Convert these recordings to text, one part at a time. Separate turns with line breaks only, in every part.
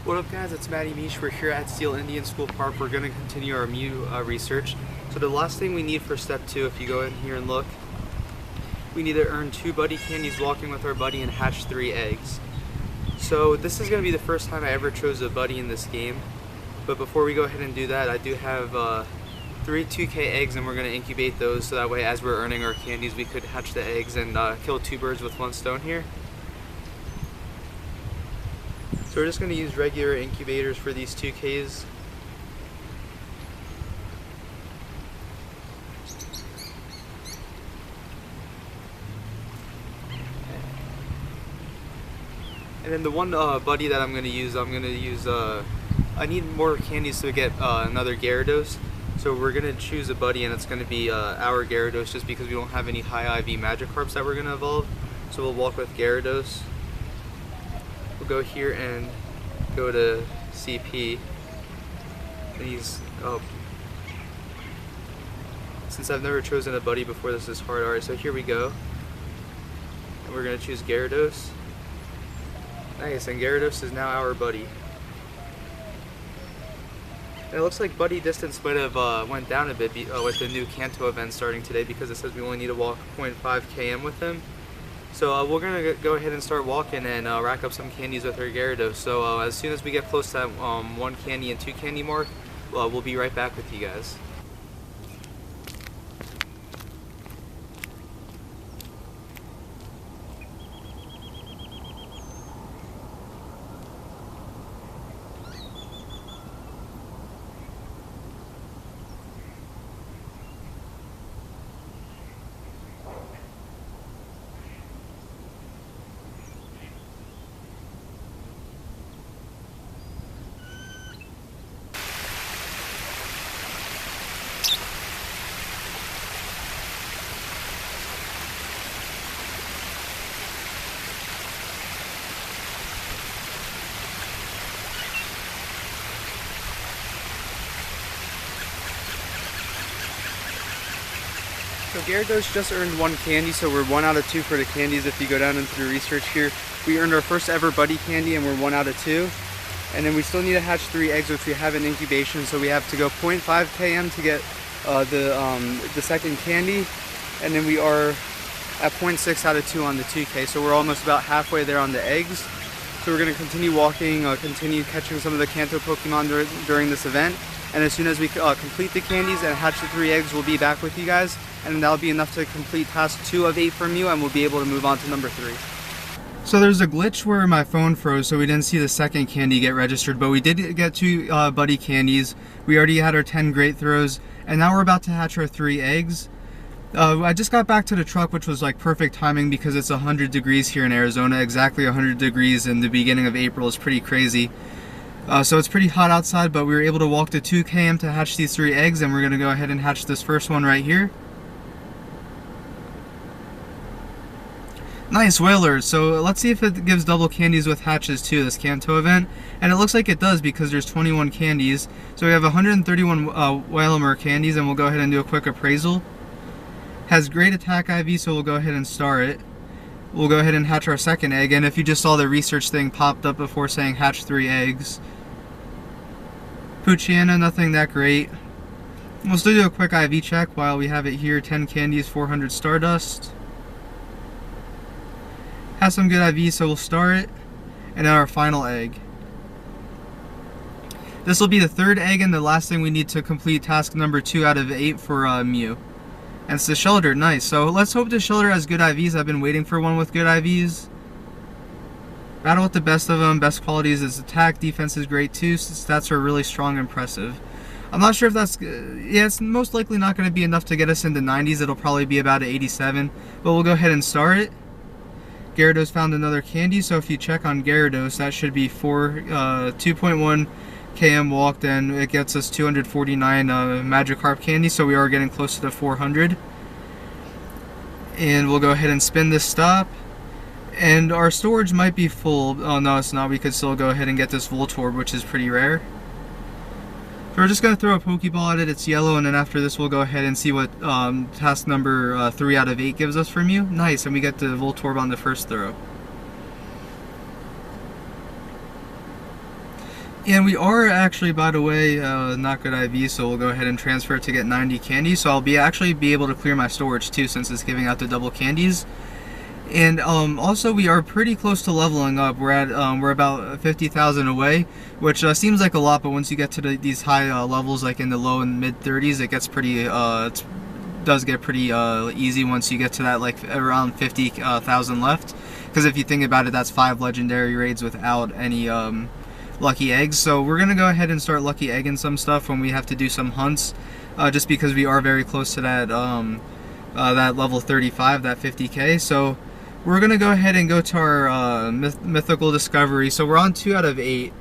What up guys, it's Matty Mish. We're here at Steel Indian School Park. We're going to continue our Mew research. So the last thing we need for step 2, if you go in here and look, we need to earn 2 buddy candies walking with our buddy and hatch 3 eggs. So this is going to be the first time I ever chose a buddy in this game. But before we go ahead and do that, I do have 3 2K eggs, and we're going to incubate those so that way as we're earning our candies we could hatch the eggs and kill 2 birds with 1 stone here. So we're just going to use regular incubators for these 2Ks. And then the one buddy that I'm going to use, I need more candies to get another Gyarados. So we're going to choose a buddy, and it's going to be our Gyarados just because we don't have any high IV Magikarps that we're going to evolve. So we'll walk with Gyarados. We'll go here and go to CP. And he's, since I've never chosen a buddy before, this is hard. Alright, so here we go. And we're going to choose Gyarados. Nice, and Gyarados is now our buddy. And it looks like buddy distance might have went down a bit with the new Kanto event starting today, because it says we only need to walk 0.5 km with him. So we're going to go ahead and start walking and rack up some candies with our Gyarados. So as soon as we get close to that 1 candy and 2 candy mark, we'll be right back with you guys. So Gyarados just earned 1 candy, so we're 1 out of 2 for the candies. If you go down into the research here, we earned our first ever buddy candy and we're 1 out of 2. And then we still need to hatch 3 eggs, which we have in incubation, so we have to go 0.5 km to get the second candy. And then we are at 0.6 out of 2 on the 2K, so we're almost about halfway there on the eggs. So we're going to continue walking, continue catching some of the Kanto Pokemon during this event. And as soon as we complete the candies and hatch the 3 eggs, we'll be back with you guys. And that'll be enough to complete task 2 of 8 from you, and we'll be able to move on to number 3. So there's a glitch where my phone froze, so we didn't see the second candy get registered, but we did get 2 buddy candies. We already had our 10 great throws, and now we're about to hatch our 3 eggs. I just got back to the truck, which was like perfect timing because it's 100 degrees here in Arizona. Exactly 100 degrees in the beginning of April is pretty crazy. So it's pretty hot outside, but we were able to walk to 2 km to hatch these 3 eggs, and we're going to go ahead and hatch this first one right here. Nice, Whaler. So let's see if it gives double candies with hatches too, this Kanto event. And it looks like it does because there's 21 candies. So we have 131 Whaler candies, and we'll go ahead and do a quick appraisal. Has great attack IV, so we'll go ahead and star it. We'll go ahead and hatch our second egg, and if you just saw the research thing popped up before saying hatch 3 eggs. Poochyena, nothing that great. We'll still do a quick IV check while we have it here. 10 candies, 400 Stardust. Has some good IV, so we'll star it. And then our final egg. This will be the 3rd egg and the last thing we need to complete task number 2 out of 8 for Mew. And it's the Shelter, nice. So let's hope the Shelter has good IVs. I've been waiting for one with good IVs. Battle with the best of them. Best qualities is attack, defense is great too. Stats are really strong and impressive. I'm not sure if that's, yeah, it's most likely not going to be enough to get us into 90s. It'll probably be about an 87. But we'll go ahead and star it. Gyarados found another candy, so if you check on Gyarados, that should be 2.1 km walked, and it gets us 249 Magikarp candy, so we are getting close to the 400. And we'll go ahead and spin this stop. And our storage might be full. Oh no, it's not. We could still go ahead and get this Voltorb, which is pretty rare. So we're just going to throw a Pokeball at it. It's yellow, and then after this we'll go ahead and see what task number 3 out of 8 gives us from you. Nice, and we get the Voltorb on the first throw. And we are actually, by the way, not good IV, so we'll go ahead and transfer it to get 90 candies. So I'll actually be able to clear my storage too, since it's giving out the double candies. And also, we are pretty close to leveling up. We're about 50,000 away, which seems like a lot, but once you get to these high levels, like in the low and mid 30s, it gets pretty. It does get pretty easy once you get to that, like around 50,000 left. Because if you think about it, that's 5 legendary raids without any lucky eggs. So we're gonna go ahead and start lucky egging some stuff when we have to do some hunts, just because we are very close to that that level 35, that 50k. So we're gonna go ahead and go to our mythical discovery. So we're on 2 out of 8.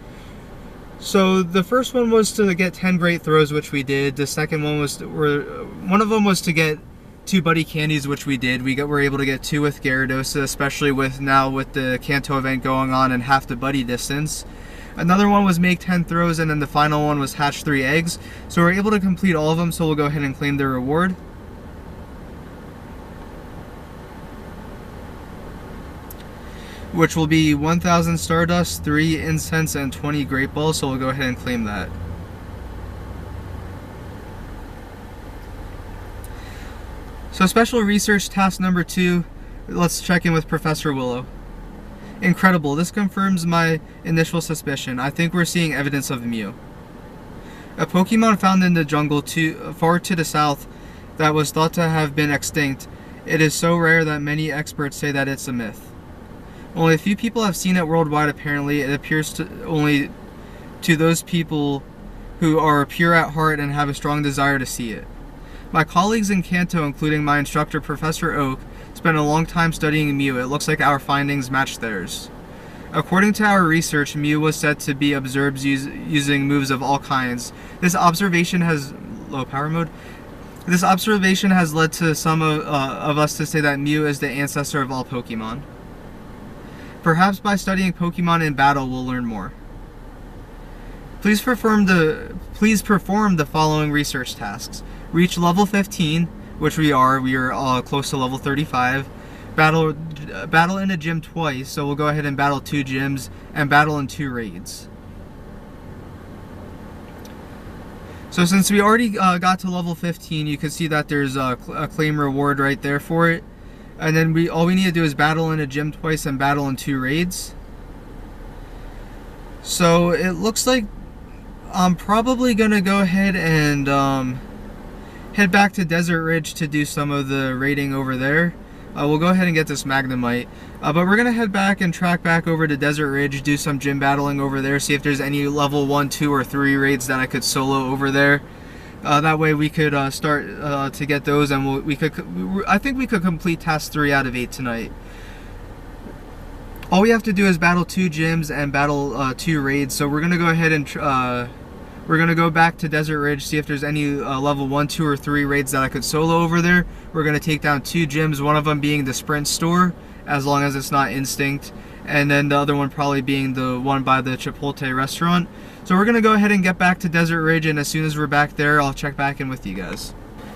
So the first one was to get 10 great throws, which we did. The second one was one of them was to get 2 buddy candies, which we did. We were able to get 2 with Gyarados, especially with the Kanto event going on and half the buddy distance. Another one was make 10 throws, and then the final one was hatch 3 eggs. So we're able to complete all of them, so we'll go ahead and claim the reward. Which will be 1,000 Stardust, 3 Incense, and 20 Great Balls, so we'll go ahead and claim that. So special research task number 2, let's check in with Professor Willow. Incredible, this confirms my initial suspicion. I think we're seeing evidence of Mew. A Pokemon found in the jungle far to the south that was thought to have been extinct. It is so rare that many experts say that it's a myth. Only a few people have seen it worldwide apparently. It appears to only to those people who are pure at heart and have a strong desire to see it. My colleagues in Kanto, including my instructor Professor Oak, spent a long time studying Mew. It looks like our findings match theirs. According to our research, Mew was said to be observed using moves of all kinds. This observation has low power mode. This observation has led to some of us to say that Mew is the ancestor of all Pokemon. Perhaps by studying Pokemon in battle, we'll learn more. Please perform the following research tasks. Reach level 15, which we are close to level 35. Battle in a gym twice, so we'll go ahead and battle 2 gyms, and battle in 2 raids. So since we already got to level 15, you can see that there's a claim reward right there for it. And then all we need to do is battle in a gym twice and battle in 2 raids. So it looks like I'm probably gonna go ahead and head back to Desert Ridge to do some of the raiding over there. We'll go ahead and get this Magnemite, but we're gonna head back and track back over to Desert Ridge, do some gym battling over there, see if there's any level 1, 2, or 3 raids that I could solo over there. That way we could start to get those, and I think we could complete task 3 out of 8 tonight. All we have to do is battle 2 gyms and battle 2 raids. So we're gonna go ahead and we're gonna go back to Desert Ridge, see if there's any level 1, 2, or 3 raids that I could solo over there. We're gonna take down 2 gyms, one of them being the Sprint store, as long as it's not Instinct, and then the other one probably being the one by the Chipotle restaurant. So we're gonna go ahead and get back to Desert Ridge, and as soon as we're back there, I'll check back in with you guys.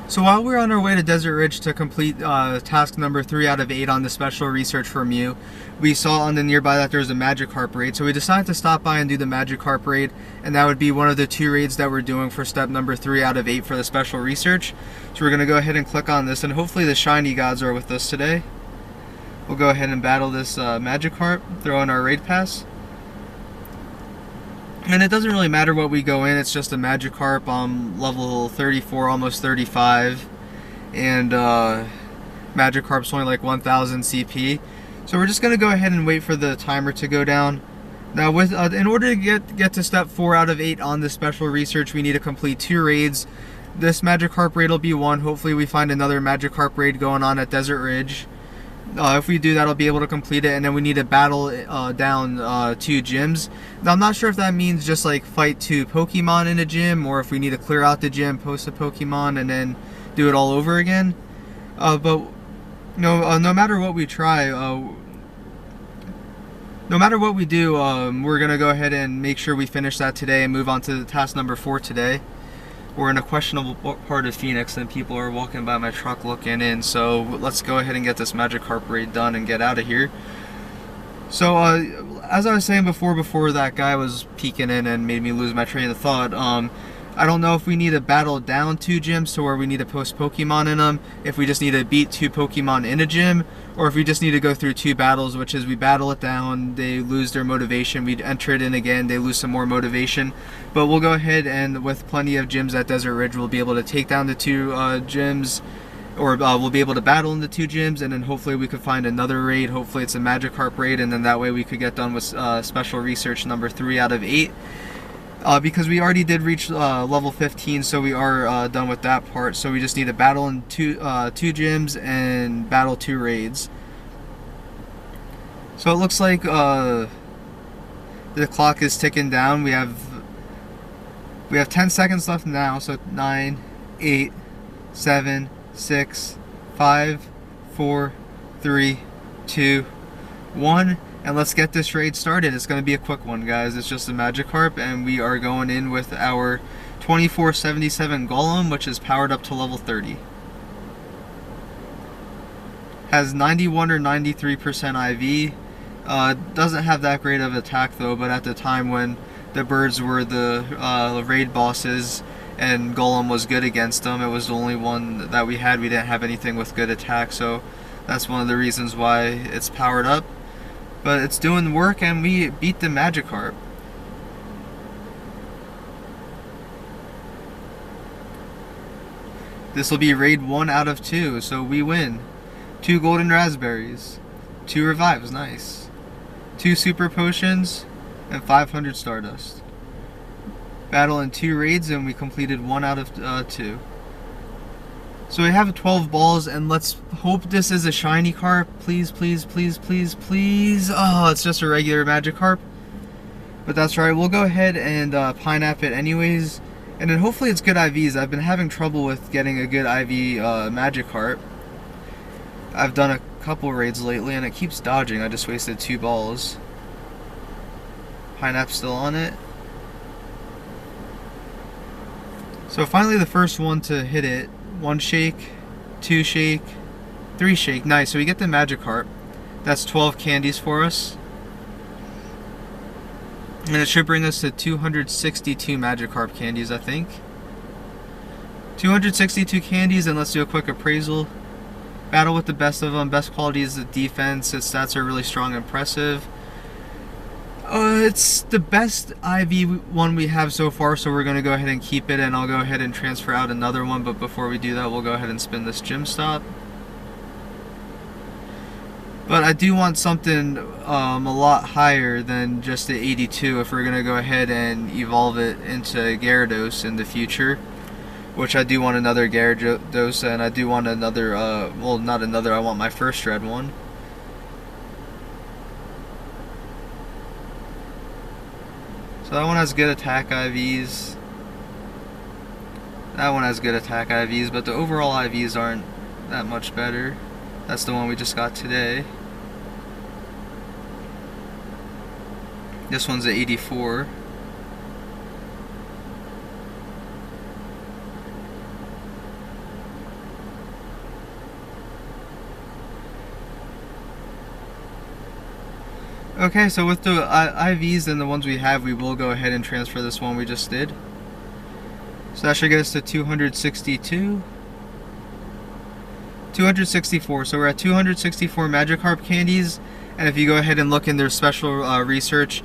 So while we're on our way to Desert Ridge to complete task number 3 out of 8 on the special research for Mew, we saw on the nearby that there's a Magikarp raid, so we decided to stop by and do the Magikarp raid, and that would be one of the 2 raids that we're doing for step number 3 out of 8 for the special research. So we're gonna go ahead and click on this, and hopefully the shiny gods are with us today. We'll go ahead and battle this Magikarp, throw in our raid pass. And it doesn't really matter what we go in, it's just a Magikarp level 34, almost 35. And Magikarp's only like 1000 CP. So we're just going to go ahead and wait for the timer to go down. Now, in order to get to step 4 out of 8 on this special research, we need to complete 2 raids. This Magikarp raid will be one. Hopefully we find another Magikarp raid going on at Desert Ridge. If we do that, I'll be able to complete it, and then we need to battle down 2 gyms. Now, I'm not sure if that means just like fight 2 Pokemon in a gym, or if we need to clear out the gym, post a Pokemon, and then do it all over again. But no matter what we try, no matter what we do, we're gonna go ahead and make sure we finish that today and move on to task number 4 today. We're in a questionable part of Phoenix and people are walking by my truck looking in, so let's go ahead and get this Magikarp raid done and get out of here. So as I was saying before that guy was peeking in and made me lose my train of thought, I don't know if we need to battle down 2 gyms to where we need to post Pokemon in them, if we just need to beat 2 Pokemon in a gym, or if we just need to go through 2 battles, which is we battle it down, they lose their motivation, we enter it in again, they lose some more motivation. But we'll go ahead and with plenty of gyms at Desert Ridge, we'll be able to take down the 2 gyms, or we'll be able to battle in the 2 gyms, and then hopefully we could find another raid. Hopefully it's a Magikarp raid, and then that way we could get done with special research number 3 out of 8. Because we already did reach level 15, so we are done with that part. So we just need to battle in 2 gyms and battle 2 raids. So it looks like the clock is ticking down. We have 10 seconds left now. So 9, 8, 7, 6, 5, 4, 3, 2, 1. And let's get this raid started. It's going to be a quick one, guys. It's just a Magikarp, and we are going in with our 2477 Golem, which is powered up to level 30. Has 91 or 93% IV. Doesn't have that great of attack though, but at the time when the birds were the raid bosses and Golem was good against them, it was the only one that we had. We didn't have anything with good attack, so that's one of the reasons why it's powered up. But it's doing work, and we beat the Magikarp. This will be raid 1 out of 2, so we win. 2 golden raspberries, 2 revives, nice. 2 super potions, and 500 stardust. Battle in 2 raids, and we completed 1 out of 2. So we have 12 balls, and let's hope this is a shiny carp. Please, please, please, please, please. Oh, it's just a regular Magikarp. But that's right, we'll go ahead and Pineapple it anyways. And then hopefully it's good IVs. I've been having trouble with getting a good IV Magikarp. I've done a couple raids lately, and it keeps dodging. I just wasted 2 balls. Pineapple still on it. So finally the first one to hit it. 1 shake, 2 shake, 3 shake. Nice, so we get the Magikarp. That's 12 candies for us. And it should bring us to 262 Magikarp candies, I think. 262 candies, and let's do a quick appraisal. Battle with the best of them. Best quality is the defense. Its stats are really strong and impressive. It's the best IV one we have so far, so we're going to go ahead and keep it, and I'll go ahead and transfer out another one, but before we do that, we'll go ahead and spin this gym stop. But I do want something a lot higher than just the 82 if we're going to go ahead and evolve it into Gyarados in the future. Which I do want another Gyarados, and I do want another, well, not another, I want my first red one. So that one has good attack IVs. That one has good attack IVs, but the overall IVs aren't that much better. That's the one we just got today. This one's at 84. Okay, so with the IVs and the ones we have, we will go ahead and transfer this one we just did. So that should get us to 262. 264, so we're at 264 Magikarp candies, and if you go ahead and look in their special research,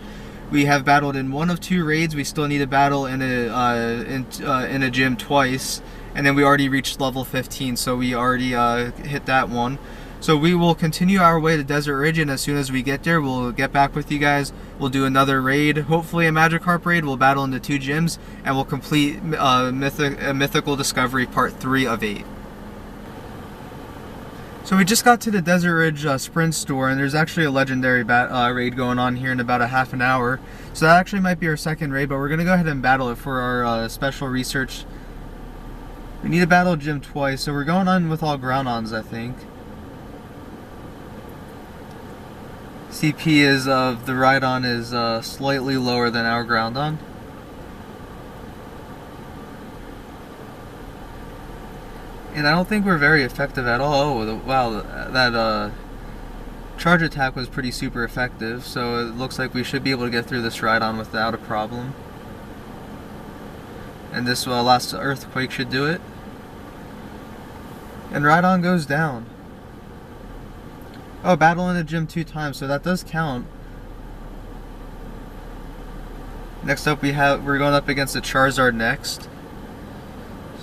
we have battled in 1 of 2 raids. We still need to battle in a gym twice, and then we already reached level 15, so we already hit that one. So we will continue our way to Desert Ridge, and as soon as we get there, we'll get back with you guys. We'll do another raid, hopefully a Magikarp raid. We'll battle into 2 gyms, and we'll complete Mythical Discovery Part 3 of 8. So we just got to the Desert Ridge Sprint store, and there's actually a legendary raid going on here in about a half an hour. So that actually might be our second raid, but we're going to go ahead and battle it for our special research. We need to battle gym twice, so we're going on with all Groudons, I think. CP is of the Rhydon is slightly lower than our Groudon. And I don't think we're very effective at all. Oh, wow,
Charge attack was pretty super effective, so it looks like we should be able to get through this Rhydon without a problem. And this last Earthquake should do it. And Rhydon goes down. Oh, battle in the gym 2 times, so that does count. Next up we're going up against the Charizard next.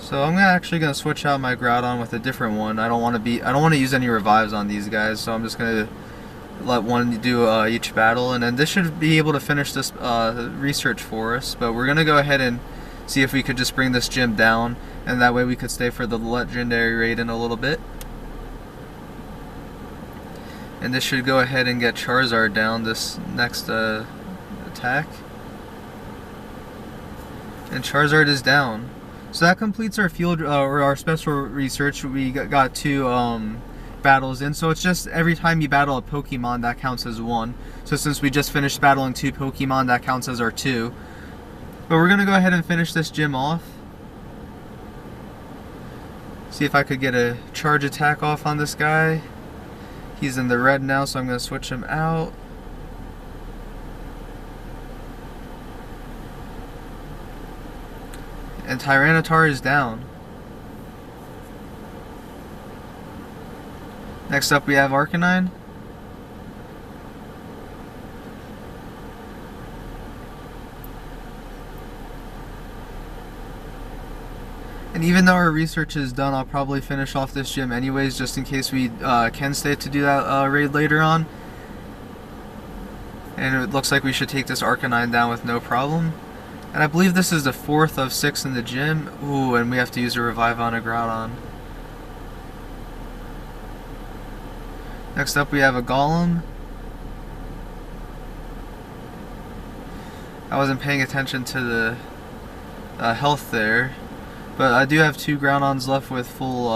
So I'm actually gonna switch out my Groudon with a different one. I don't want to use any revives on these guys, so I'm just gonna let one do each battle, and then this should be able to finish this research for us. But we're gonna go ahead and see if we could just bring this gym down, and that way we could stay for the legendary raid in a little bit. And this should go ahead and get Charizard down this next attack. And Charizard is down. So that completes our field or our special research. We got 2 battles in. So it's just every time you battle a Pokemon, that counts as 1. So since we just finished battling 2 Pokemon, that counts as our 2. But we're gonna go ahead and finish this gym off. See if I could get a charge attack off on this guy. He's in the red now, so I'm gonna switch him out. And Tyranitar is down. Next up we have Arcanine. And even though our research is done, I'll probably finish off this gym anyways, just in case we can stay to do that raid later on. And it looks like we should take this Arcanine down with no problem. And I believe this is the 4th of 6 in the gym. Ooh, and we have to use a revive on a Groudon. Next up we have a Golem. I wasn't paying attention to the health there, but I do have 2 Groudons left with full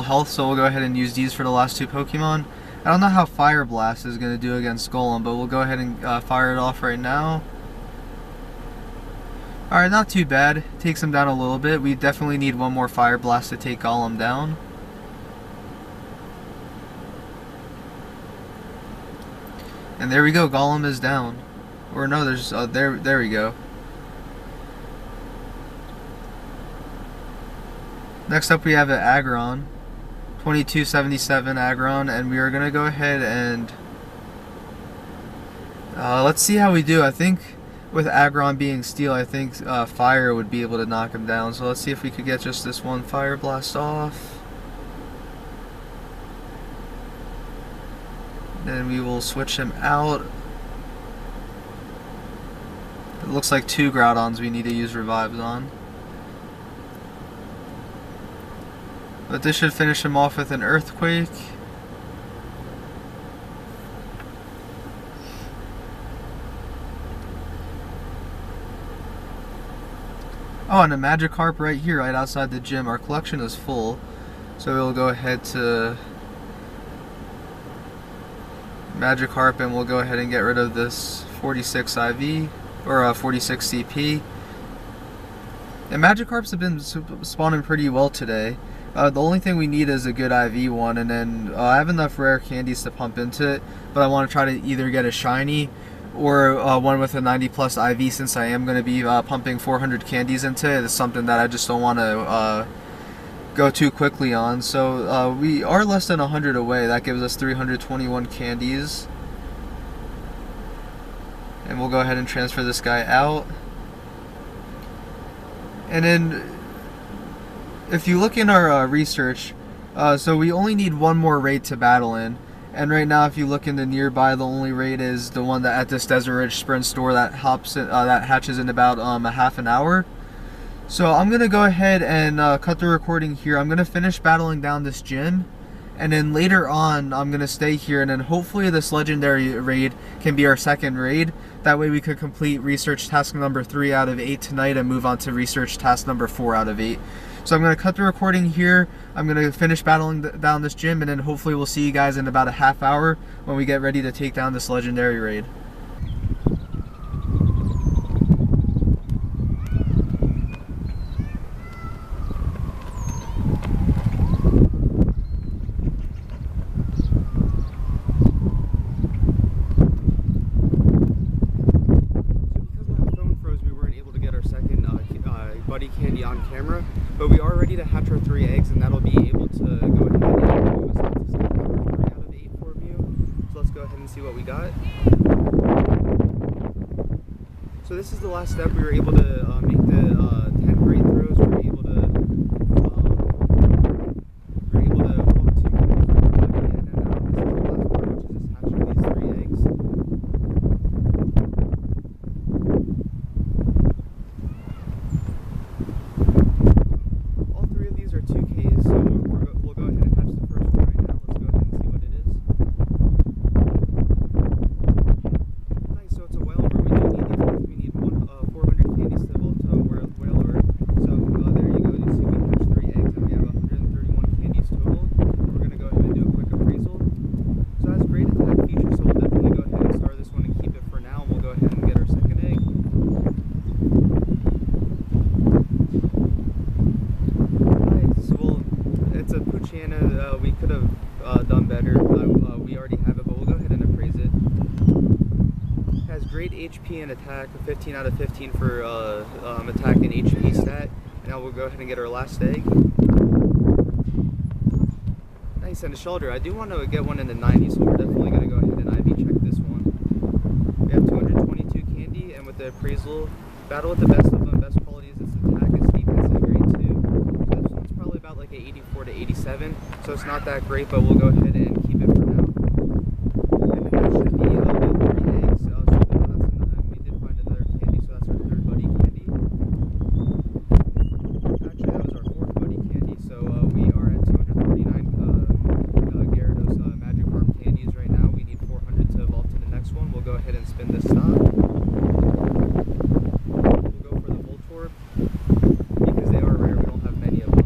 health, so we'll go ahead and use these for the last 2 Pokemon. I don't know how Fire Blast is going to do against Golem, but we'll go ahead and fire it off right now. Alright, not too bad. Takes him down a little bit. We definitely need 1 more Fire Blast to take Golem down. And there we go, Golem is down. Or no, there's there we go. Next up we have an Aggron. 2277 Aggron, and we are gonna go ahead and let's see how we do. I think with Aggron being steel, I think fire would be able to knock him down. So let's see if we could get just this 1 Fire Blast off. Then we will switch him out. It looks like 2 Groudons we need to use revives on. But this should finish him off with an Earthquake. Oh, and a Magikarp right here, right outside the gym. Our collection is full, so we'll go ahead to Magikarp, and we'll go ahead and get rid of this 46 IV, or 46 CP. And Magikarps have been spawning pretty well today. The only thing we need is a good IV one, and then I have enough rare candies to pump into it, but I want to try to either get a shiny or one with a 90 plus IV, since I am going to be pumping 400 candies into it. It's something that I just don't want to go too quickly on. So we are less than 100 away. That gives us 321 candies. And we'll go ahead and transfer this guy out. And then if you look in our research, so we only need 1 more raid to battle in. And right now, if you look in the nearby, the only raid is the one that at this Desert Ridge Sprint store that hatches in about a half an hour. So I'm gonna go ahead and cut the recording here. I'm gonna finish battling down this gym, and then later on I'm gonna stay here, and then hopefully this legendary raid can be our 2nd raid. That way we could complete research task number 3 out of 8 tonight and move on to research task number 4 out of 8. So I'm going to cut the recording here. I'm going to finish battling down this gym, and then hopefully we'll see you guys in about a half hour when we get ready to take down this legendary raid.
But we are ready to hatch our 3 eggs, and that'll be able to go ahead and move us up to step number 3 out of 8 for Mew. So let's go ahead and see what we got. So this is the last step. We were able to make the 10 great throws. We were able to hold 2 candies for everybody, and then this is the last part, which is just hatching these 3 eggs. All 3 of these are 2Ks, so we'll go ahead and hatch the first one right now. Let's go ahead and see what it is. Nice, so it's a whale lure. We need 400 candies to evolve to a whale lure. So there you go. You see we hatched 3 eggs and we have 131 candies total. We're going to go ahead and do a quick appraisal. So it has great attack feature, so we'll definitely go ahead and star this one and keep it for now. We'll go ahead and get our second egg. Nice. Well, it's a Poochyena. We could have done better. We already have it, but we'll go ahead and appraise it. Has great HP and attack, a 15 out of 15 for attack and HP stat. And now we'll go ahead and get our last egg. Nice, and a shelter. I do want to get one in the 90s, so we're definitely going to go ahead and IV check this one. We have 222 candy, and with the appraisal, battle with the best of them. Best qualities, its attack, its defense is great too. So this one's probably about like an 84 to 87, so it's not that great, but we'll go ahead and keep it for now. And then that should be the 3 eggs. So we did find another candy, so that's our 3rd buddy candy. Actually, that was our 4th buddy candy, so we are at 249 Gyarados Magikarp candies right now. We need 400 to evolve to the next one. We'll go ahead and spin this stop. We'll go for the Voltorb, because they are rare. We don't have many of them.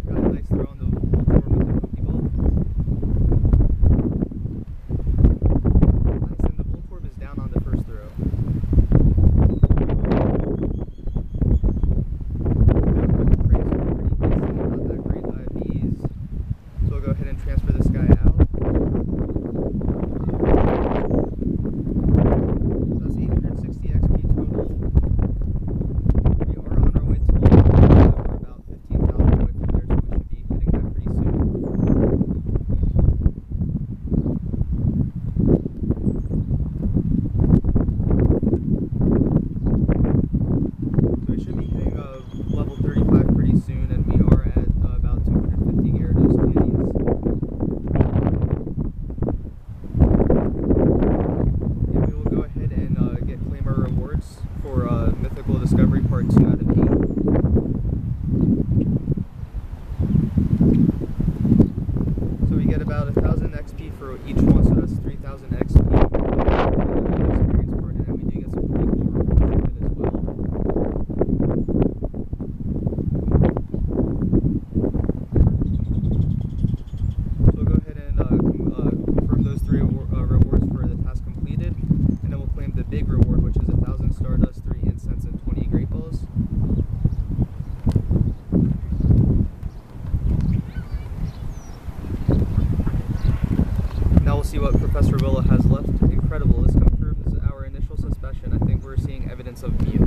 Got a nice throw on the Voltorb with the Pokeball. Nice, and the Voltorb is down on the first throw. Not that great IVs. So we'll go ahead and transfer this guy out. That's 860 XP total. We are on our way to level 5. We're about 15,000 away from there, so we should be hitting that pretty soon. So we should be hitting level 35 pretty soon, and we are at about 250 Gyarados candies. And we will go ahead and claim our rewards for Mythical Discovery Part 2 out of 8. So we get about 1,000 XP for each one, so that's 3,000 XP for the experience part, and then we do get some pretty cool rewards with it as well. So we'll go ahead and confirm those 3 rewards for the task completed, and then we'll claim the big reward, which is 1,000 Stardust, 3 Incense, and 20 Great Balls. Now we'll see what Professor Willow has left. Incredible. This confirms our initial suspicion. I think we're seeing evidence of Mew.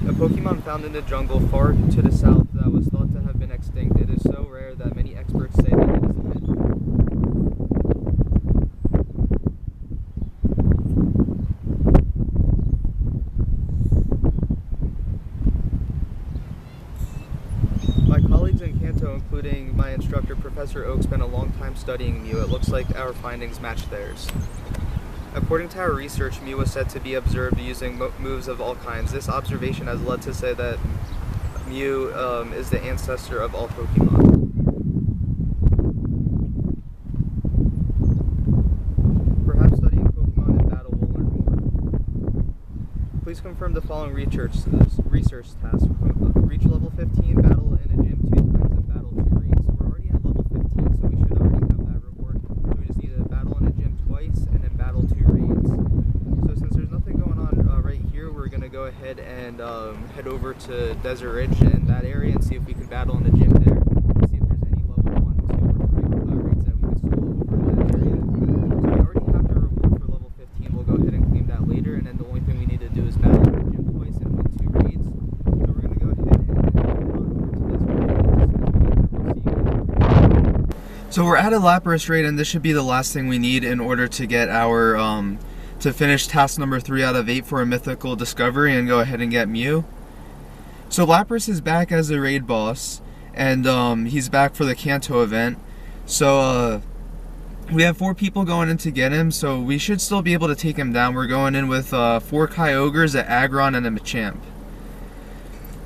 A Pokemon found in the jungle far to the south that was thought to have been extinct. It is so rare that many experts say that it is a myth. My colleagues in Kanto, including my instructor, Professor Oak, spent a long time studying Mew. It looks like our findings match theirs. According to our research, Mew was said to be observed using moves of all kinds. This observation has led to say that Mew is the ancestor of all Pokemon. Perhaps studying Pokemon in battle will learn more. Please confirm the following research task. Reach level 15, battle in a gym 2 times, and battle 2 raids. So we're already at level 15, so we should already have that reward. So we just need to battle in a gym twice, and then battle 2 raids. So since there's nothing going on right here, we're going to go ahead and head over to Desert Ridge in that area and see if we can battle in the gym there. And see if there's any level 1, 2, or 3 raids that we can solo over in that area. So we already have the reward for level 15. We'll go ahead and claim that later, and then the only thing we need to do is battle in the gym
So we're at a Lapras raid, and this should be the last thing we need in order to get our, to finish task number 3 out of 8 for a mythical discovery and go ahead and get Mew. So Lapras is back as a raid boss, and he's back for the Kanto event. So we have 4 people going in to get him, so we should still be able to take him down. We're going in with 4 Kyogres, an Aggron, and a Machamp.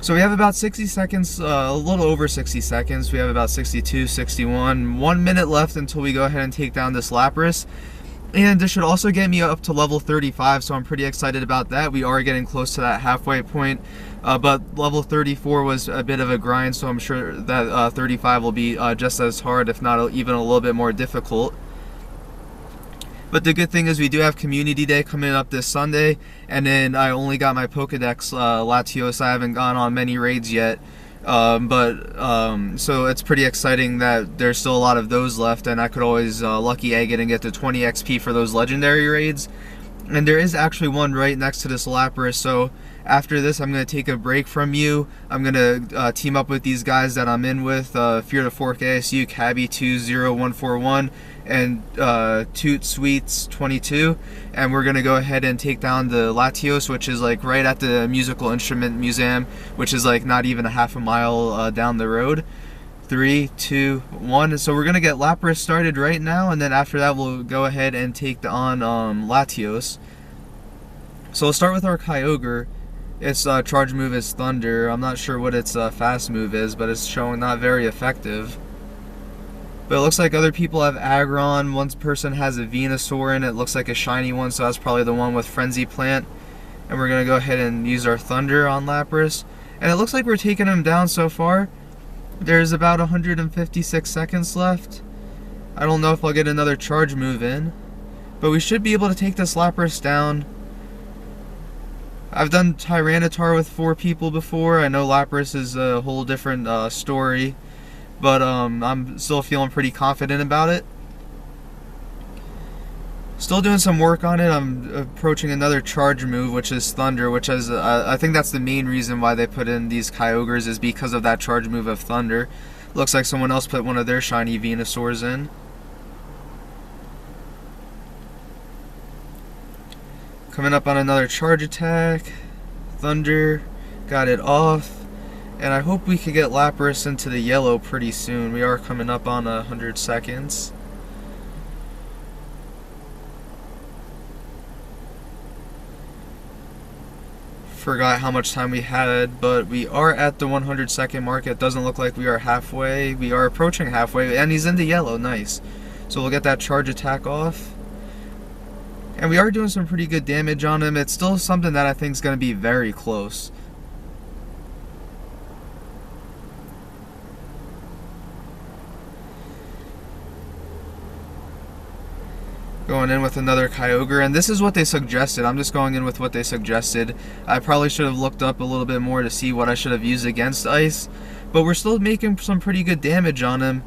So we have about 60 seconds, a little over 60 seconds. We have about 62, 61, 1 minute left until we go ahead and take down this Lapras. And this should also get me up to level 35, so I'm pretty excited about that. We are getting close to that halfway point, but level 34 was a bit of a grind, so I'm sure that 35 will be just as hard, if not even a little bit more difficult. But the good thing is we do have Community Day coming up this Sunday, and then I only got my Pokedex Latios. I haven't gone on many raids yet. So it's pretty exciting that there's still a lot of those left, and I could always lucky egg it and get to 20 XP for those legendary raids. And there is actually one right next to this Lapras, so after this I'm going to take a break from you. I'm going to team up with these guys that I'm in with, Fear to Fork ASU, Cabby 20141, and Toot Sweets 22, and we're going to go ahead and take down the Latios, which is like right at the Musical Instrument Museum, which is like not even a half a mile down the road. 3, 2, 1. So we're going to get Lapras started right now, and then after that we'll go ahead and take on Latios. So we'll start with our Kyogre. Its charge move is Thunder. I'm not sure what its fast move is, but it's showing not very effective. But it looks like other people have Aggron. One person has a Venusaur in it. Looks like a shiny one, so that's probably the one with Frenzy Plant. And we're going to go ahead and use our Thunder on Lapras. And it looks like we're taking him down so far. There's about 156 seconds left. I don't know if I'll get another charge move in, but we should be able to take this Lapras down. I've done Tyranitar with 4 people before. I know Lapras is a whole different story, but I'm still feeling pretty confident about it. Still doing some work on it. I'm approaching another charge move, which is Thunder, which is I think that's the main reason why they put in these Kyogres, is because of that charge move of Thunder. Looks like someone else put one of their shiny Venusaurs in. Coming up on another charge attack. Thunder, got it off. And I hope we could get Lapras into the yellow pretty soon. We are coming up on 100 seconds. Forgot how much time we had, but we are at the 100 second mark. It doesn't look like we are halfway. We are approaching halfway, and he's into yellow. Nice. So we'll get that charge attack off. And we are doing some pretty good damage on him. It's still something that I think is going to be very close. Going in with another Kyogre, and this is what they suggested. I'm just going in with what they suggested. I probably should have looked up a little bit more to see what I should have used against Ice, but we're still making some pretty good damage on him.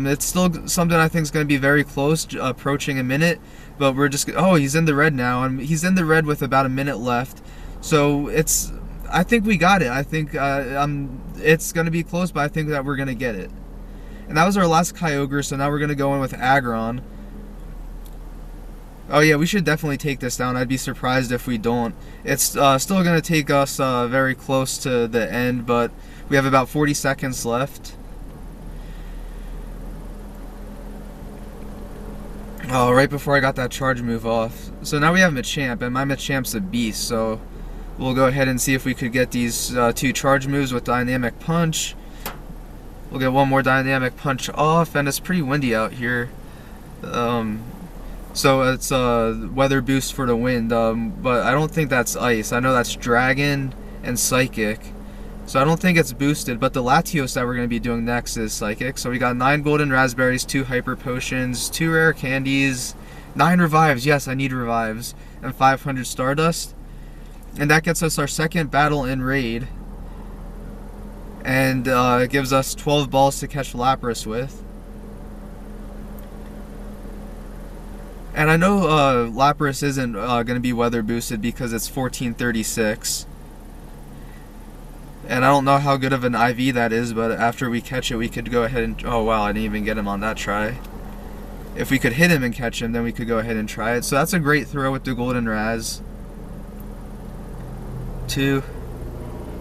It's still something I think is going to be very close, approaching a minute, but we're just... Oh, he's in the red now, and he's in the red with about a minute left. So it's... I think we got it. I think it's going to be close, but I think that we're going to get it. And that was our last Kyogre, so now we're going to go in with Aggron. Oh yeah, we should definitely take this down. I'd be surprised if we don't. It's still going to take us very close to the end, but we have about 40 seconds left. Oh, right before I got that charge move off. So now we have Machamp, and my Machamp's a beast, so we'll go ahead and see if we could get these 2 charge moves with Dynamic Punch. We'll get one more Dynamic Punch off, and it's pretty windy out here. So it's weather boost for the wind, but I don't think that's ice. I know that's Dragon and Psychic, so I don't think it's boosted, but the Latios that we're going to be doing next is Psychic. So we got 9 golden raspberries, 2 hyper potions, 2 rare candies, 9 revives, yes I need revives, and 500 Stardust. And that gets us our second battle in raid, and it gives us 12 balls to catch Lapras with. And I know Lapras isn't going to be weather boosted because it's 1436. And I don't know how good of an IV that is, but after we catch it, we could go ahead and... Oh, wow, I didn't even get him on that try. If we could hit him and catch him, then we could go ahead and try it. So that's a great throw with the Golden Raz. 2,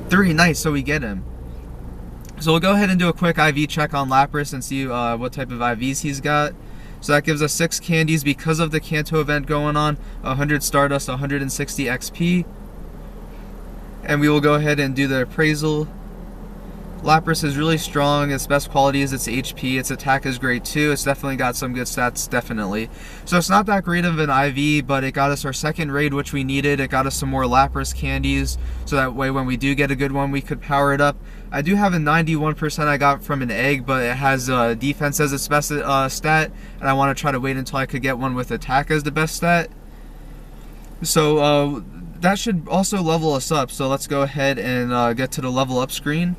3, nice, so we get him. So we'll go ahead and do a quick IV check on Lapras and see what type of IVs he's got. So that gives us 6 candies because of the Kanto event going on, 100 Stardust, 160 XP. And we will go ahead and do the appraisal. Lapras is really strong. Its best quality is its HP. Its attack is great too. It's definitely got some good stats, definitely. So it's not that great of an IV, but it got us our second raid, which we needed. It got us some more Lapras candies, so that way when we do get a good one, we could power it up. I do have a 91% I got from an egg, but it has defense as its best stat, and I want to try to wait until I could get one with attack as the best stat. So that should also level us up. So let's go ahead and get to the level up screen.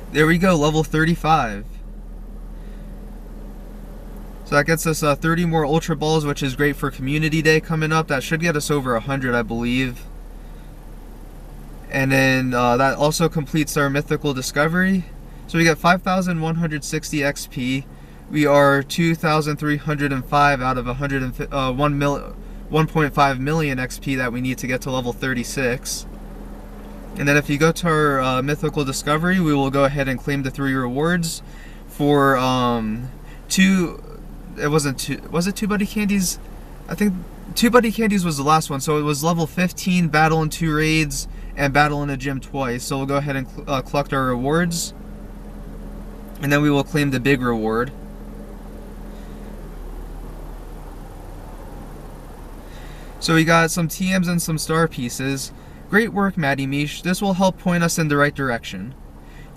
There we go, level 35. So that gets us 30 more Ultra Balls, which is great for Community Day coming up. That should get us over 100, I believe. And then that also completes our Mythical Discovery. So we got 5,160 XP. We are 2,305 out of 1.5 million XP that we need to get to level 36. And then if you go to our Mythical Discovery, we will go ahead and claim the 3 rewards for 2, it wasn't 2, was it 2 Buddy Candies? I think 2 Buddy Candies was the last one, so it was level 15, battle in 2 raids, and battle in a gym twice. So we'll go ahead and collect our rewards, and then we will claim the big reward. So we got some TMs and some star pieces. Great work, Matty Mish. This will help point us in the right direction.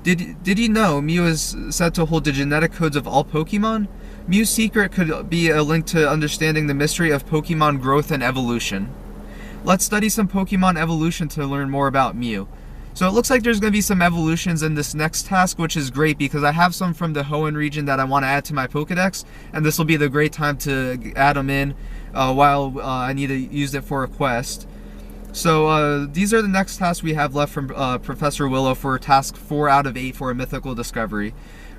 Did you know Mew is said to hold the genetic codes of all Pokemon? Mew's secret could be a link to understanding the mystery of Pokemon growth and evolution. Let's study some Pokemon evolution to learn more about Mew. So it looks like there's going to be some evolutions in this next task, which is great because I have some from the Hoenn region that I want to add to my Pokedex, and this will be the great time to add them in while I need to use it for a quest. So these are the next tasks we have left from Professor Willow for task 4 out of 8 for a Mythical Discovery.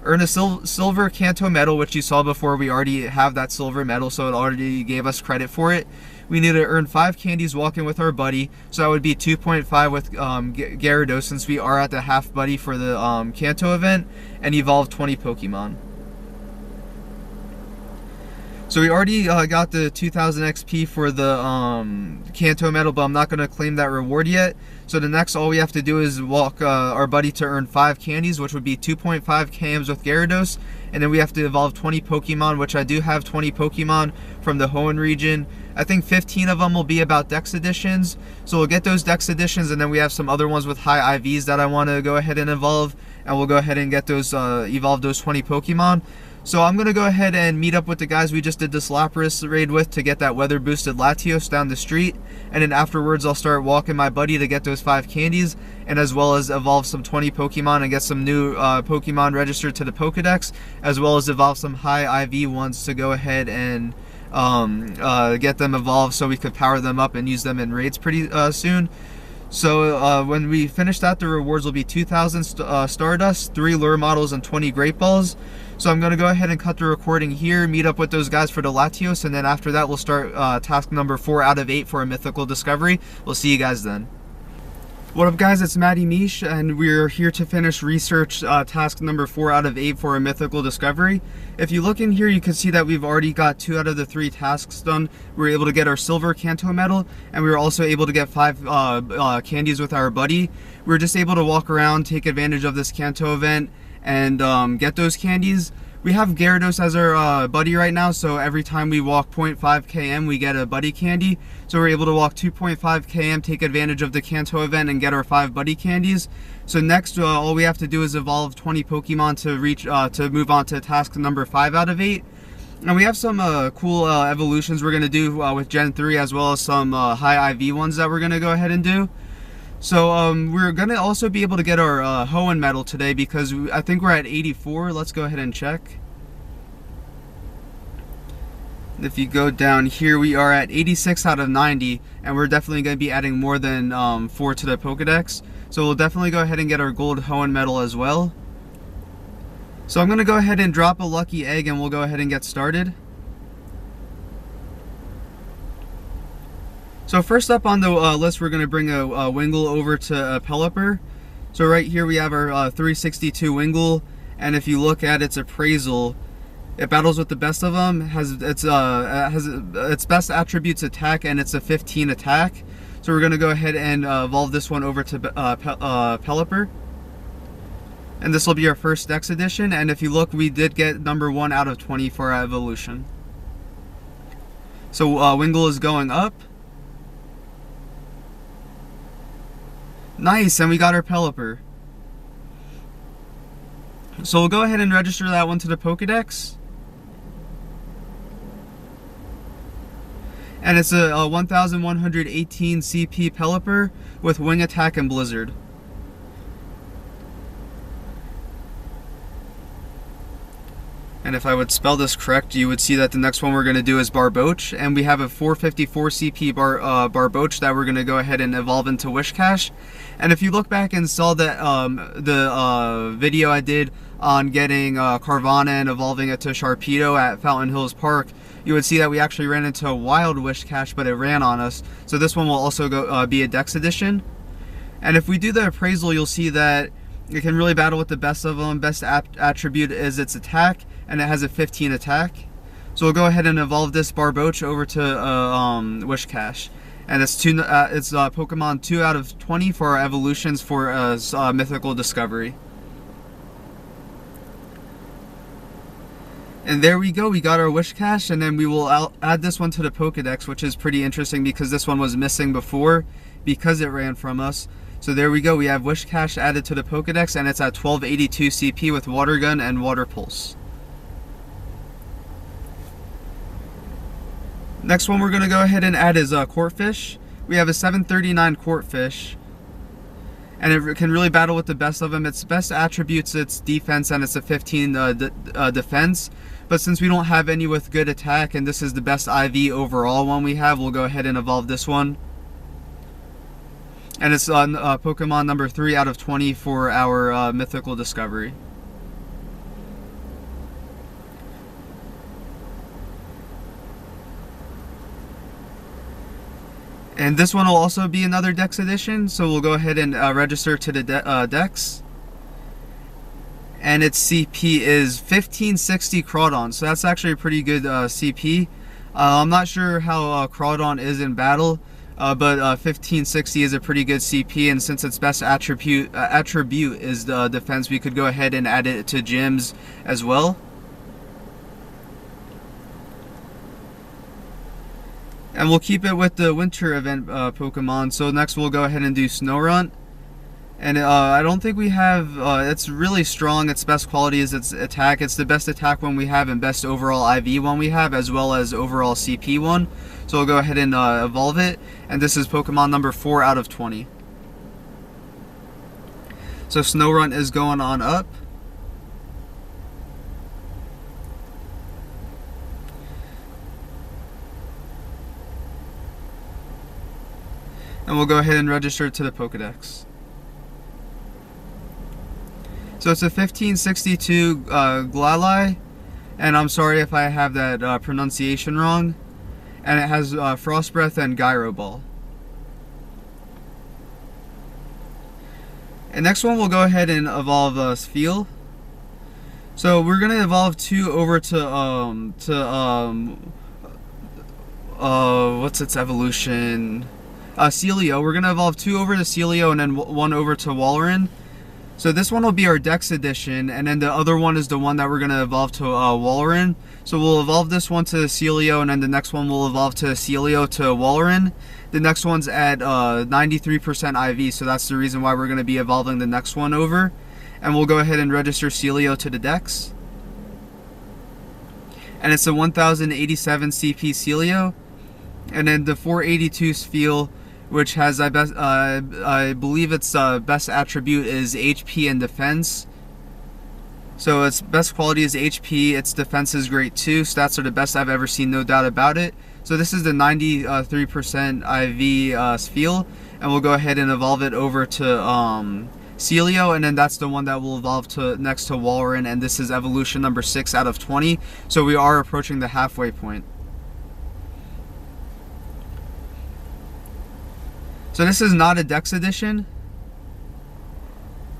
Earn a silver Kanto medal, which you saw before. We already have that silver medal, so it already gave us credit for it. We need to earn 5 candies walking with our buddy, so that would be 2.5 with Gyarados, since we are at the half buddy for the Kanto event, and evolve 20 Pokemon. So we already got the 2,000 XP for the Kanto medal, but I'm not going to claim that reward yet. So the next, all we have to do is walk our buddy to earn 5 candies, which would be 2.5 KMs with Gyarados. And then we have to evolve 20 Pokemon, which I do have 20 Pokemon from the Hoenn region. I think 15 of them will be about Dex Editions. So we'll get those Dex Editions, and then we have some other ones with high IVs that I want to go ahead and evolve. And we'll go ahead and get those, evolve those 20 Pokemon. So I'm going to go ahead and meet up with the guys we just did this Lapras raid with to get that weather boosted Latios down the street, and then afterwards I'll start walking my buddy to get those 5 candies, and as well as evolve some 20 Pokemon and get some new Pokemon registered to the Pokedex, as well as evolve some high IV ones to go ahead and get them evolved so we could power them up and use them in raids pretty soon. So when we finish that, the rewards will be 2,000 Stardust, 3 Lure Models, and 20 Great Balls. So I'm going to go ahead and cut the recording here, meet up with those guys for the Latios, and then after that we'll start task number 4 out of 8 for a Mythical Discovery. We'll see you guys then. What up guys, it's Matty Mish, and we're here to finish research task number 4 out of 8 for a Mythical Discovery. If you look in here, you can see that we've already got 2 out of the 3 tasks done. We were able to get our silver Kanto medal, and we were also able to get 5 candies with our buddy. We were just able to walk around, take advantage of this Kanto event, and get those candies. We have Gyarados as our buddy right now, so every time we walk 0.5 km we get a buddy candy. So we're able to walk 2.5 km, take advantage of the Kanto event, and get our 5 buddy candies. So next, all we have to do is evolve 20 Pokemon to reach to move on to task number 5 out of 8. And we have some cool evolutions we're going to do with Gen 3, as well as some high IV ones that we're going to go ahead and do. So we're going to also be able to get our Hoenn medal today, because I think we're at 84. Let's go ahead and check.
If you go down here, we are at 86 out of 90, and we're definitely going to be adding more than 4 to the Pokedex. So we'll definitely go ahead and get our gold Hoenn medal as well. So I'm going to go ahead and drop a lucky egg, and we'll go ahead and get started. So first up on the list, we're going to bring a Wingull over to Pelipper. So right here we have our 362 Wingull, and if you look at its appraisal, it battles with the best of them, has its best attributes attack, and it's a 15 attack. So we're going to go ahead and evolve this one over to Pelipper. And this will be our first Dex edition, and if you look, we did get number 1 out of 20 for our evolution. So Wingull is going up. Nice, and we got our Pelipper. So we'll go ahead and register that one to the Pokedex. And it's a 1118 CP Pelipper with Wing Attack and Blizzard. And if I would spell this correct, you would see that the next one we're going to do is Barboach. And we have a 454 CP Barboach that we're going to go ahead and evolve into Wishcash. And if you look back and saw that the video I did on getting Carvana and evolving it to Sharpedo at Fountain Hills Park, you would see that we actually ran into a wild Wishcash, but it ran on us. So this one will also be a Dex edition. And if we do the appraisal, you'll see that it can really battle with the best of them. Best attribute is its attack, and it has a 15 attack. So we'll go ahead and evolve this Barboach over to Wishcash. And it's Pokemon 2 out of 20 for our evolutions for Mythical Discovery. And there we go, we got our Wishcash, and then we will add this one to the Pokedex, which is pretty interesting because this one was missing before because it ran from us. So there we go, we have Wishcash added to the Pokedex, and it's at 1282 CP with Water Gun and Water Pulse. Next one we're going to go ahead and add is Corphish. We have a 739 Corphish, and it can really battle with the best of them. Its best attributes, its defense, and it's a 15 defense. But since we don't have any with good attack, and this is the best IV overall one we have, we'll go ahead and evolve this one. And it's on Pokemon number 3 out of 20 for our Mythical Discovery. And this one will also be another Dex edition, so we'll go ahead and register to the Dex. And its CP is 1560 Crawdon, so that's actually a pretty good CP. I'm not sure how Crawdon is in battle, but 1560 is a pretty good CP, and since its best attribute is the defense, we could go ahead and add it to gyms as well. And we'll keep it with the winter event Pokemon. So next we'll go ahead and do Snorunt. And I don't think we have, it's really strong. Its best quality is its attack. It's the best attack one we have and best overall IV one we have, as well as overall CP one. So we'll go ahead and evolve it. And this is Pokemon number 4 out of 20. So Snorunt is going on up. And we'll go ahead and register it to the Pokedex. So it's a 1562 Glalie, and I'm sorry if I have that pronunciation wrong. And it has Frost Breath and Gyro Ball. And next one we'll go ahead and evolve Spheal. So we're gonna evolve 2 over to what's its evolution? Celio. We're gonna evolve 2 over to Celio and then 1 over to Walrein. So this one will be our Dex edition, and then the other one is the one that we're gonna evolve to Walrein. So we'll evolve this one to Celio, and then the next one will evolve to Celio to Walrein. The next one's at 93% IV, so that's the reason why we're gonna be evolving the next one over. And we'll go ahead and register Celio to the Dex. And it's a 1087 CP Celio. And then the 482 Spheal, which has I believe its best attribute is HP and defense. So its best quality is HP, its defense is great too, stats are the best I've ever seen, no doubt about it. So this is the 93% IV feel, and we'll go ahead and evolve it over to Celio, and then that's the one that will evolve to next to Walrein, and this is evolution number 6 out of 20, so we are approaching the halfway point. So this is not a Dex edition,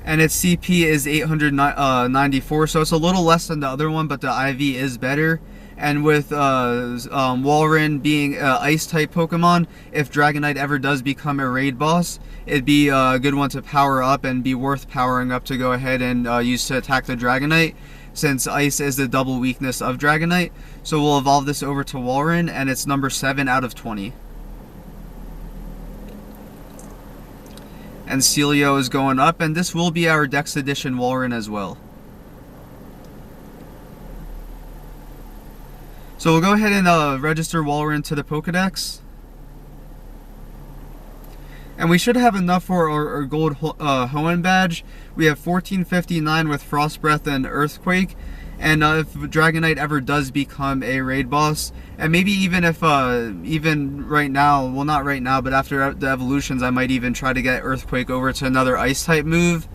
and its CP is 894, so it's a little less than the other one, but the IV is better. And with Walrein being an Ice-type Pokemon, if Dragonite ever does become a raid boss, it'd be a good one to power up and be worth powering up to go ahead and use to attack the Dragonite, since Ice is the double weakness of Dragonite. So we'll evolve this over to Walrein, and it's number 7 out of 20. And Celio is going up, and this will be our Dex Edition Walrein as well. So we'll go ahead and register Walrein to the Pokedex. And we should have enough for our gold Hoenn badge. We have 1459 with Frost Breath and Earthquake. And if Dragonite ever does become a raid boss, and maybe even if, even right now, well not right now, but after the evolutions, I might even try to get Earthquake over to another Ice-type move.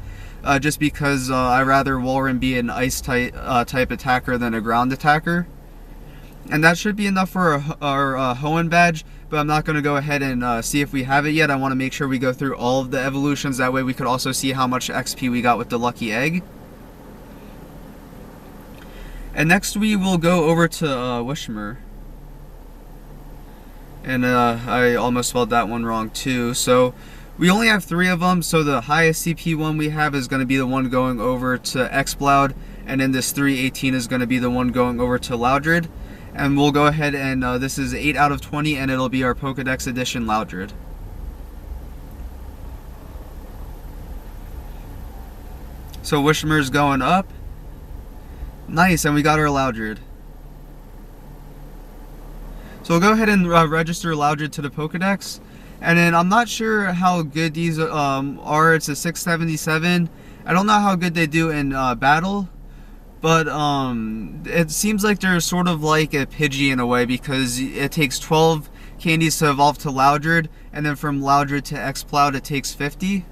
Just because I'd rather Walrein be an Ice-type type attacker than a ground attacker. And that should be enough for our Hoenn badge, but I'm not going to go ahead and see if we have it yet. I want to make sure we go through all of the evolutions, that way we could also see how much XP we got with the Lucky Egg. And next we will go over to Wishmer. And I almost spelled that one wrong too. So we only have 3 of them, so the highest CP one we have is going to be the one going over to Exploud, and then this 318 is going to be the one going over to Loudred. And we'll go ahead and this is 8 out of 20, and it'll be our Pokedex edition Loudred. So Wishmer's going up. Nice, and we got our Loudred. So we'll go ahead and register Loudred to the Pokedex. And then I'm not sure how good these are. It's a 677. I don't know how good they do in battle. But it seems like they're sort of like a Pidgey in a way, because it takes 12 candies to evolve to Loudred, and then from Loudred to Exploud it takes 50.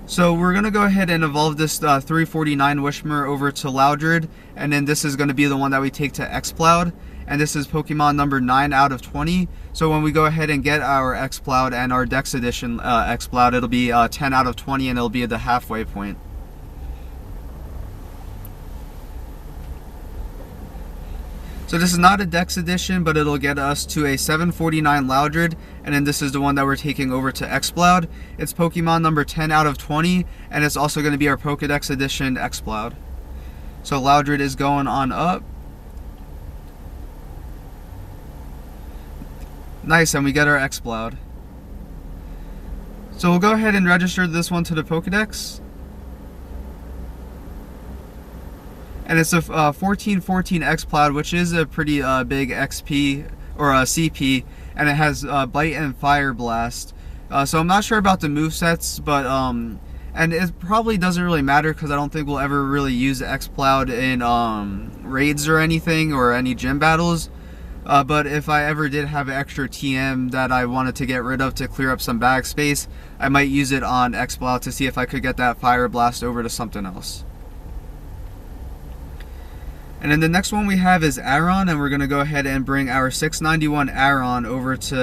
So we're going to go ahead and evolve this 349 Wishmer over to Loudred, and then this is going to be the one that we take to Exploud, and this is Pokemon number 9 out of 20. So when we go ahead and get our Exploud and our Dex Edition Exploud, it'll be 10 out of 20, and it'll be at the halfway point. So this is not a Dex edition, but it'll get us to a 749 Loudred, and then this is the one that we're taking over to Exploud. It's Pokemon number 10 out of 20, and it's also going to be our Pokedex edition Exploud. So Loudred is going on up. Nice, and we get our Exploud. So we'll go ahead and register this one to the Pokedex. And it's a 1414 Exploud, which is a pretty big XP, or CP, and it has Bite and Fire Blast. So I'm not sure about the movesets, but and it probably doesn't really matter, because I don't think we'll ever really use Exploud in raids or anything, or any gym battles. But if I ever did have extra TM that I wanted to get rid of to clear up some bag space, I might use it on Exploud to see if I could get that Fire Blast over to something else. And then the next one we have is Aron, and we're going to go ahead and bring our 691 Aron over to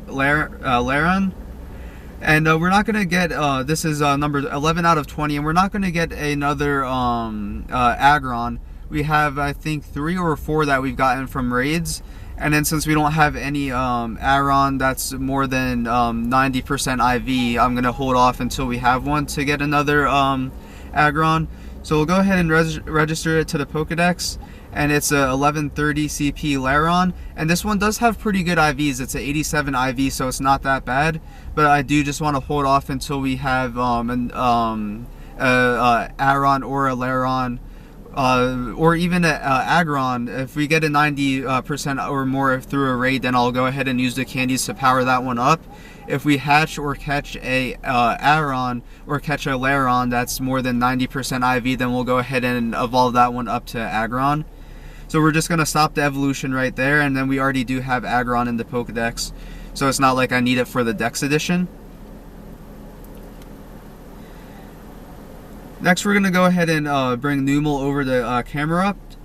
Laren. And we're not going to get, this is number 11 out of 20, and we're not going to get another Aggron. We have, I think, 3 or 4 that we've gotten from raids. And then since we don't have any Aron that's more than 90% IV, I'm going to hold off until we have one to get another Aggron. So we'll go ahead and register it to the Pokedex, and it's a 1130 CP Lairon, and this one does have pretty good IVs. It's an 87 IV, so it's not that bad, but I do just want to hold off until we have an Aron or a Lairon
or even at Aggron. If we get a 90% or more through a raid, then I'll go ahead and use the candies to power that one up. If we hatch or catch a Aggron or catch a Lairon that's more than 90% IV, then we'll go ahead and evolve that one up to Aggron. So we're just going to stop the evolution right there, and then we already do have Aggron in the Pokedex, so it's not like I need it for the Dex edition. Next we're going to go ahead and bring Numel over to Camerupt.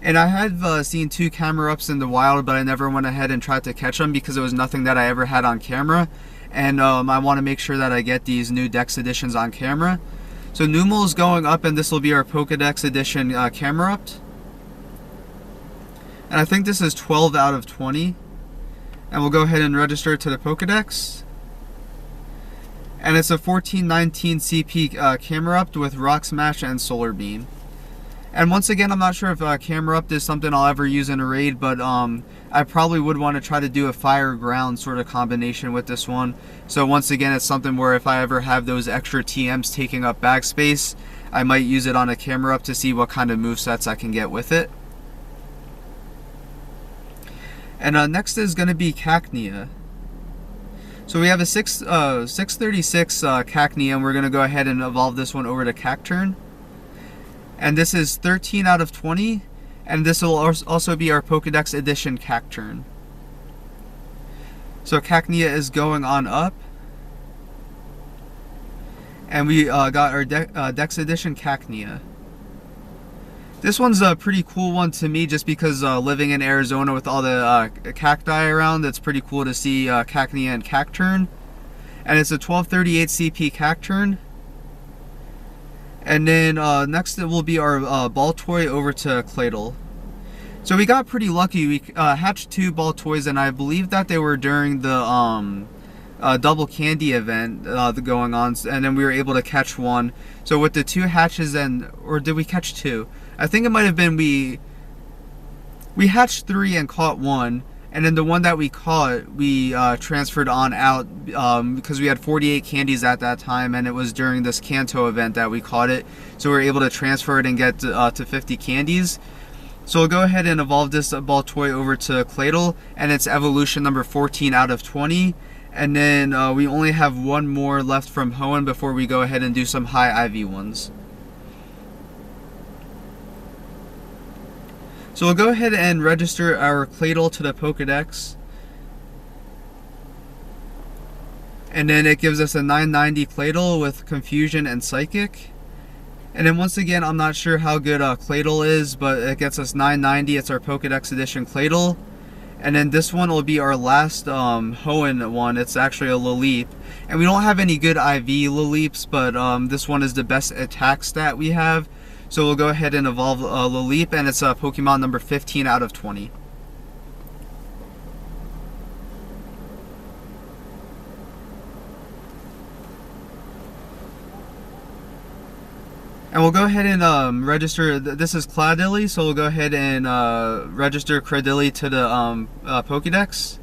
And I have seen 2 Camerupts in the wild, but I never went ahead and tried to catch them because it was nothing that I ever had on camera. And I want to make sure that I get these new Dex editions on camera. So Numel is going up, and this will be our Pokedex edition Camerupt. And I think this is 12 out of 20. And we'll go ahead and register it to the Pokedex. And it's a 1419 CP Camerupt with Rock Smash and Solar Beam. And once again, I'm not sure if Camerupt is something I'll ever use in a raid, but I probably would want to try to do a Fire Ground sort of combination with this one. So once again, it's something where if I ever have those extra TMs taking up bag space, I might use it on a Camerupt to see what kind of movesets I can get with it. And next is going to be Cacnea. So we have a 636 Cacnea, and we're going to go ahead and evolve this one over to Cacturn. And this is 13 out of 20, and this will also be our Pokedex edition Cacturn. So Cacnea is going on up. And we got our Dex edition Cacnea. This one's a pretty cool one to me, just because living in Arizona with all the cacti around, it's pretty cool to see Cacnea and Cacturn. And it's a 1238 CP Cacturn. And then next it will be our Baltoy over to Claydol. So we got pretty lucky. We hatched 2 Baltoys, and I believe that they were during the double candy event going on, and then we were able to catch one. So with the 2 hatches, or did we catch 2? I think it might have been we hatched 3 and caught 1, and then the one that we caught, we transferred on out because we had 48 candies at that time, and it was during this Kanto event that we caught it. So we were able to transfer it and get to 50 candies. So we'll go ahead and evolve this Baltoy over to Claydol, and it's evolution number 14 out of 20. And then we only have 1 more left from Hoenn before we go ahead and do some high IV ones. So we'll go ahead and register our Claydol to the Pokedex. And then it gives us a 990 Claydol with Confusion and Psychic. And then once again, I'm not sure how good Claydol is, but it gets us 990. It's our Pokedex edition Claydol. And then this one will be our last Hoenn one. It's actually a Laleep. And we don't have any good IV Laleeps, but this one is the best attack stat we have. So we'll go ahead and evolve Laleep, and it's Pokemon number 15 out of 20. And we'll go ahead and register, this is Cladilly, so we'll go ahead and register Cradilly to the Pokedex.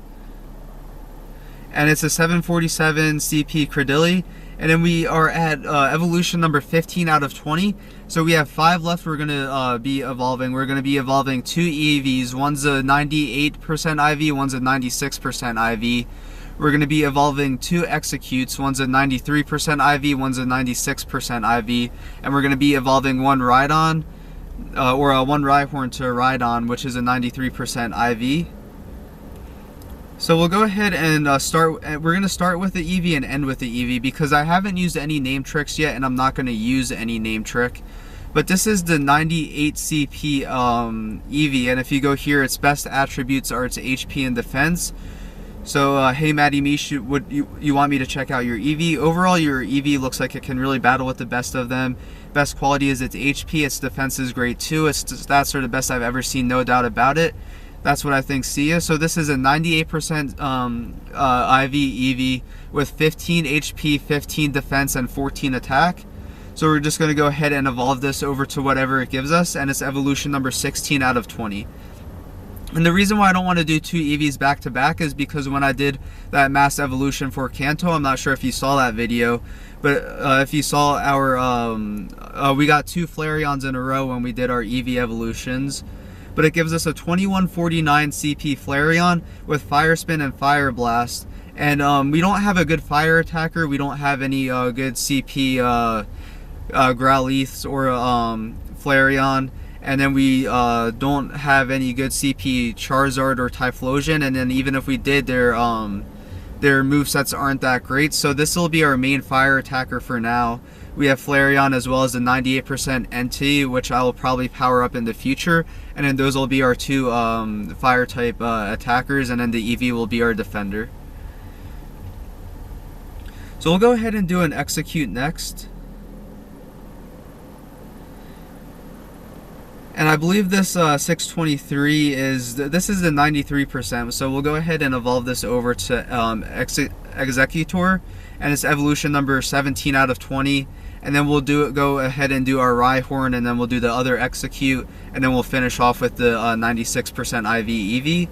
And it's a 747 CP Cradilly. And then we are at evolution number 15 out of 20. So we have 5 left we're going to be evolving. We're going to be evolving 2 EVs. One's a 98% IV, one's a 96% IV. We're going to be evolving 2 Executes. One's a 93% IV, one's a 96% IV. And we're going to be evolving 1 Rhydon, or 1 Rhyhorn to Rhydon, which is a 93% IV. So we'll go ahead and we're going to start with the EV and end with the EV, because I haven't used any name tricks yet, and I'm not going to use any name trick. But this is the 98 CP EV, and if you go here, its best attributes are its HP and defense. So, hey Maddie Mish, would you want me to check out your EV? Overall, your EV looks like it can really battle with the best of them. Best quality is its HP, its defense is great too. Its stats are the best I've ever seen, no doubt about it. That's what I think, see ya. So this is a 98% IV EV with 15 HP, 15 defense, and 14 attack. So we're just going to go ahead and evolve this over to whatever it gives us, and it's evolution number 16 out of 20. And the reason why I don't want to do 2 EVs back to back is because when I did that mass evolution for Kanto, I'm not sure if you saw that video, but if you saw our, we got 2 Flareons in a row when we did our EV evolutions. But it gives us a 2149 CP Flareon with Fire Spin and Fire Blast. And we don't have a good fire attacker. We don't have any good CP Growlithes or Flareon. And then we don't have any good CP Charizard or Typhlosion. And then even if we did, their movesets aren't that great. So this will be our main fire attacker for now. We have Flareon as well as the 98% NT, which I will probably power up in the future. And then those will be our 2 fire type attackers. And then the EV will be our defender. So we'll go ahead and do an execute next. And I believe this 623 this is the 93%, so we'll go ahead and evolve this over to Executor, and it's evolution number 17 out of 20. And then we'll go ahead and do our Rhyhorn, and then we'll do the other Execute, and then we'll finish off with the 96% IV EV.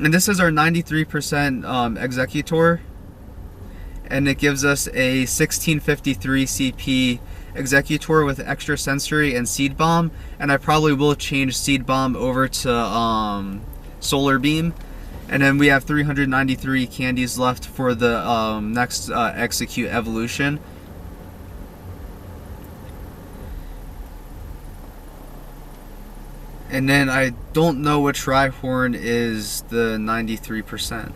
And this is our 93% Executor, and it gives us a 1653 CP Executor with extra sensory and Seed Bomb, and I probably will change Seed Bomb over to Solar Beam. And then we have 393 candies left for the next Execute evolution. And then I don't know which Rhyhorn is the 93%.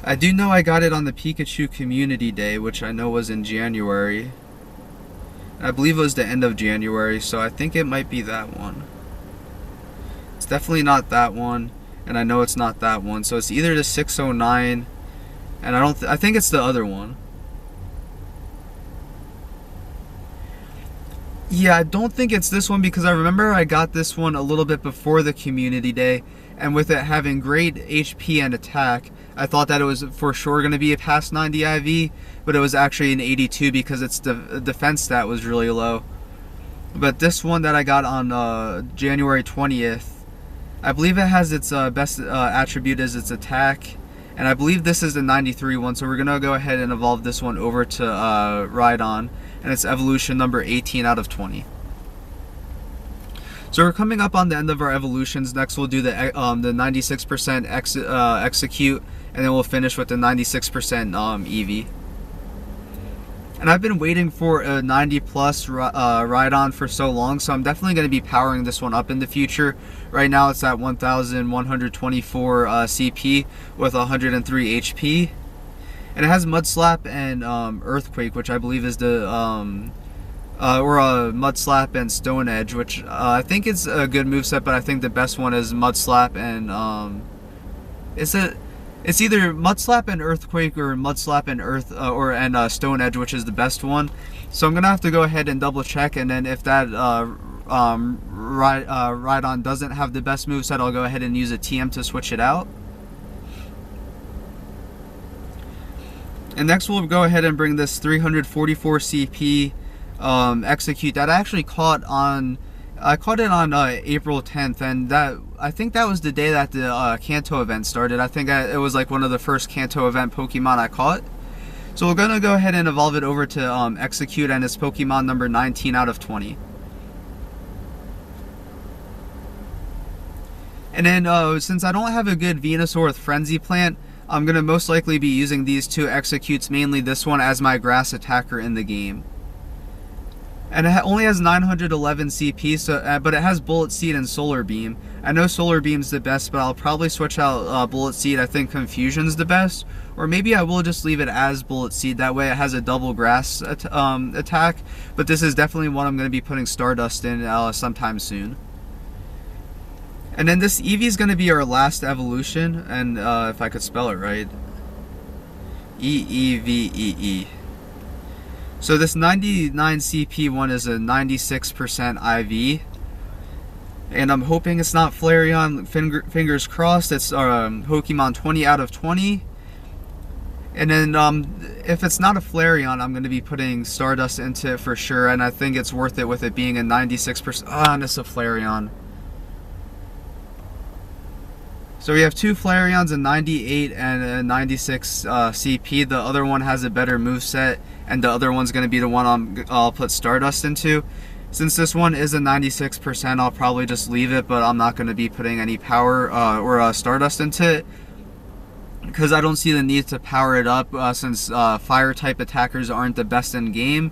I do know I got it on the Pikachu Community Day, which I know was in January. I believe it was the end of January, so I think it might be that one. It's definitely not that one, and I know it's not that one. So it's either the 609, and I think it's the other one. Yeah, I don't think it's this one, because I remember I got this one a little bit before the Community Day, and with it having great HP and attack, I thought that it was for sure going to be a past 90 IV, but it was actually an 82 because its defense stat was really low. But this one that I got on January 20th, I believe it has its best attribute as its attack, and I believe this is the 93 one, so we're going to go ahead and evolve this one over to Rhydon, and it's evolution number 18 out of 20. So we're coming up on the end of our evolutions. Next we'll do the 96% Execute, and then we'll finish with the 96% EV. And I've been waiting for a 90 plus Rhydon for so long, so I'm definitely going to be powering this one up in the future. Right now it's at 1124 CP with 103 HP. And it has Mud Slap and Earthquake, which I believe is the Mud Slap and Stone Edge, which I think is a good moveset, but I think the best one is Mud Slap and it's either Mud Slap and Earthquake or Mud Slap and Stone Edge, which is the best one. So I'm gonna have to go ahead and double check, and then if that Rhydon doesn't have the best moveset, I'll go ahead and use a TM to switch it out. And next we'll go ahead and bring this 344 CP Execute that I actually caught on it on April 10th, and I think that was the day that the Kanto event started. I think it was like one of the first Kanto event Pokemon I caught. So we're gonna go ahead and evolve it over to Execute, and it's Pokemon number 19 out of 20. And then since I don't have a good Venusaur with Frenzy Plant, I'm gonna most likely be using these 2 Executes, mainly this one, as my grass attacker in the game. And it only has 911 CP, so but it has Bullet Seed and Solar Beam. I know Solar Beam's the best, but I'll probably switch out Bullet Seed. I think Confusion's the best, or maybe I will just leave it as Bullet Seed. That way it has a double grass attack. But this is definitely one I'm going to be putting Stardust in sometime soon. And then this Eevee is going to be our last evolution, and if I could spell it right, E-E-V-E-E. So this 99 CP one is a 96% IV, and I'm hoping it's not Flareon. Fingers crossed. It's Pokemon 20 out of 20. And then if it's not a Flareon, I'm going to be putting Stardust into it for sure, and I think it's worth it with it being a 96%. Ah, and it's a Flareon. So we have two Flareons, a 98 and a 96 CP. The other one has a better moveset, and the other one's going to be the one I'll put Stardust into. Since this one is a 96%, I'll probably just leave it, but I'm not going to be putting any power or Stardust into it, because I don't see the need to power it up since fire type attackers aren't the best in game.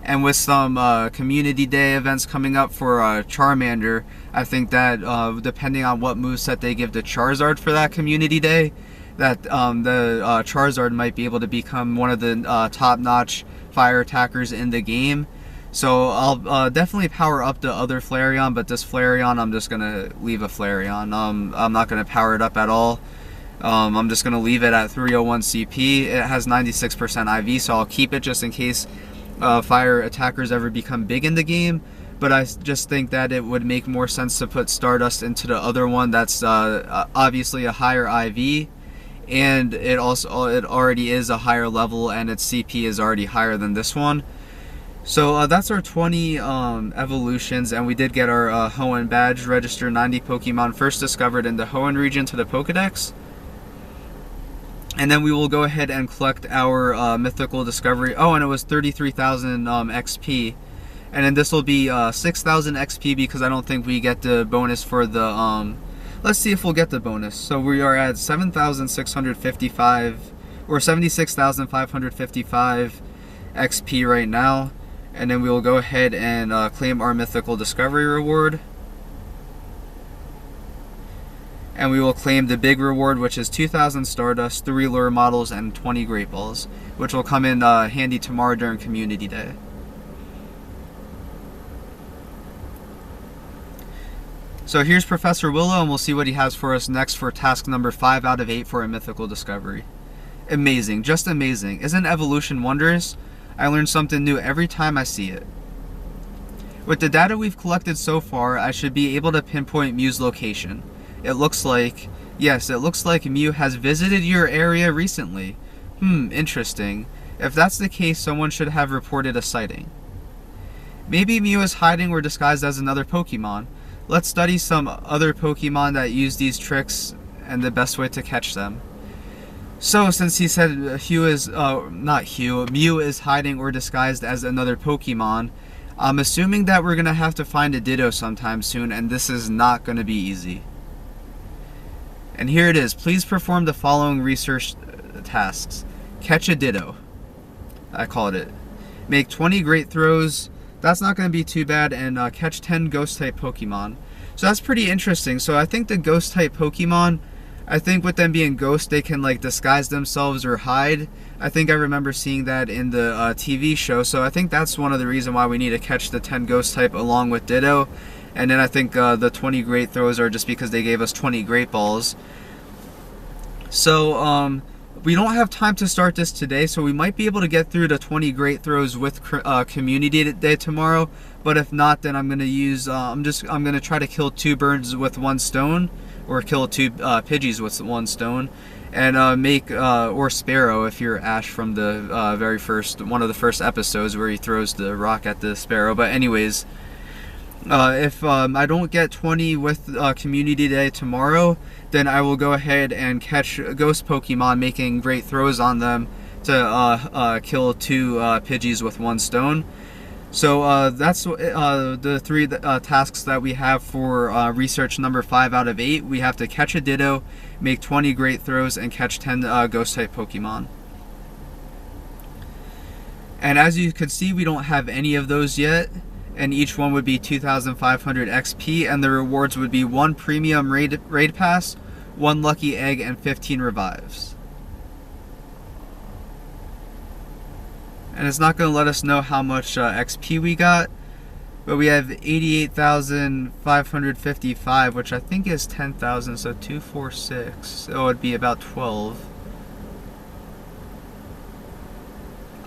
And with some community day events coming up for Charmander, I think that depending on what moveset they give to Charizard for that community day, that the Charizard might be able to become one of the top-notch fire attackers in the game. So I'll definitely power up the other Flareon, but this Flareon, I'm just going to leave a Flareon. I'm not going to power it up at all. I'm just going to leave it at 301 CP. It has 96% IV, so I'll keep it just in case fire attackers ever become big in the game. But I just think that it would make more sense to put Stardust into the other one that's obviously a higher IV, and it already is a higher level, and its CP is already higher than this one. So that's our 20 evolutions, and we did get our Hoenn badge. Register 90 Pokemon first discovered in the Hoenn region to the Pokedex. And then we will go ahead and collect our mythical discovery. Oh, and it was 33,000 XP. And then this will be 6,000 XP because I don't think we get the bonus for the... let's see if we'll get the bonus. So we are at 7,655 or 76,555 XP right now. And then we will go ahead and claim our mythical discovery reward. And we will claim the big reward, which is 2,000 Stardust, 3 lure models, and 20 Great Balls, which will come in handy tomorrow during Community Day. So here's Professor Willow, and we'll see what he has for us next for task number 5 out of 8 for a mythical discovery. Amazing, just amazing. Isn't evolution wondrous? I learn something new every time I see it. With the data we've collected so far, I should be able to pinpoint Mew's location. It looks like Mew has visited your area recently. Interesting. If that's the case, someone should have reported a sighting. Maybe Mew is hiding or disguised as another Pokemon. Let's study some other Pokemon that use these tricks and the best way to catch them. So, since he said Mew is hiding or disguised as another Pokemon, I'm assuming that we're going to have to find a Ditto sometime soon, and this is not going to be easy. And here it is. Please perform the following research tasks. Catch a Ditto. I called it. Make 20 great throws. That's not going to be too bad. And catch 10 ghost-type Pokemon. So that's pretty interesting. So I think the ghost-type Pokemon, I think with them being ghosts, they can like disguise themselves or hide. I think I remember seeing that in the TV show. So I think that's one of the reasons why we need to catch the 10 ghost-type along with Ditto. And then I think the 20 great throws are just because they gave us 20 great balls. So we don't have time to start this today, so we might be able to get through the 20 great throws with Community Day tomorrow. But if not, then I'm gonna use I'm gonna try to kill 2 birds with 1 stone, or kill 2 Pidgeys with 1 stone, and make or Sparrow if you're Ash from the one of the first episodes where he throws the rock at the Sparrow. But anyways. If I don't get 20 with Community Day tomorrow, then I will go ahead and catch Ghost Pokemon making great throws on them to kill 2 Pidgeys with 1 stone. So that's the 3 tasks that we have for research number 5 out of 8. We have to catch a Ditto, make 20 great throws, and catch 10 Ghost-type Pokemon. And as you can see, we don't have any of those yet. And each one would be 2,500 XP, and the rewards would be 1 premium raid pass, 1 lucky egg, and 15 revives. And it's not going to let us know how much XP we got, but we have 88,555, which I think is 10,000, so 246, so it'd be about 12.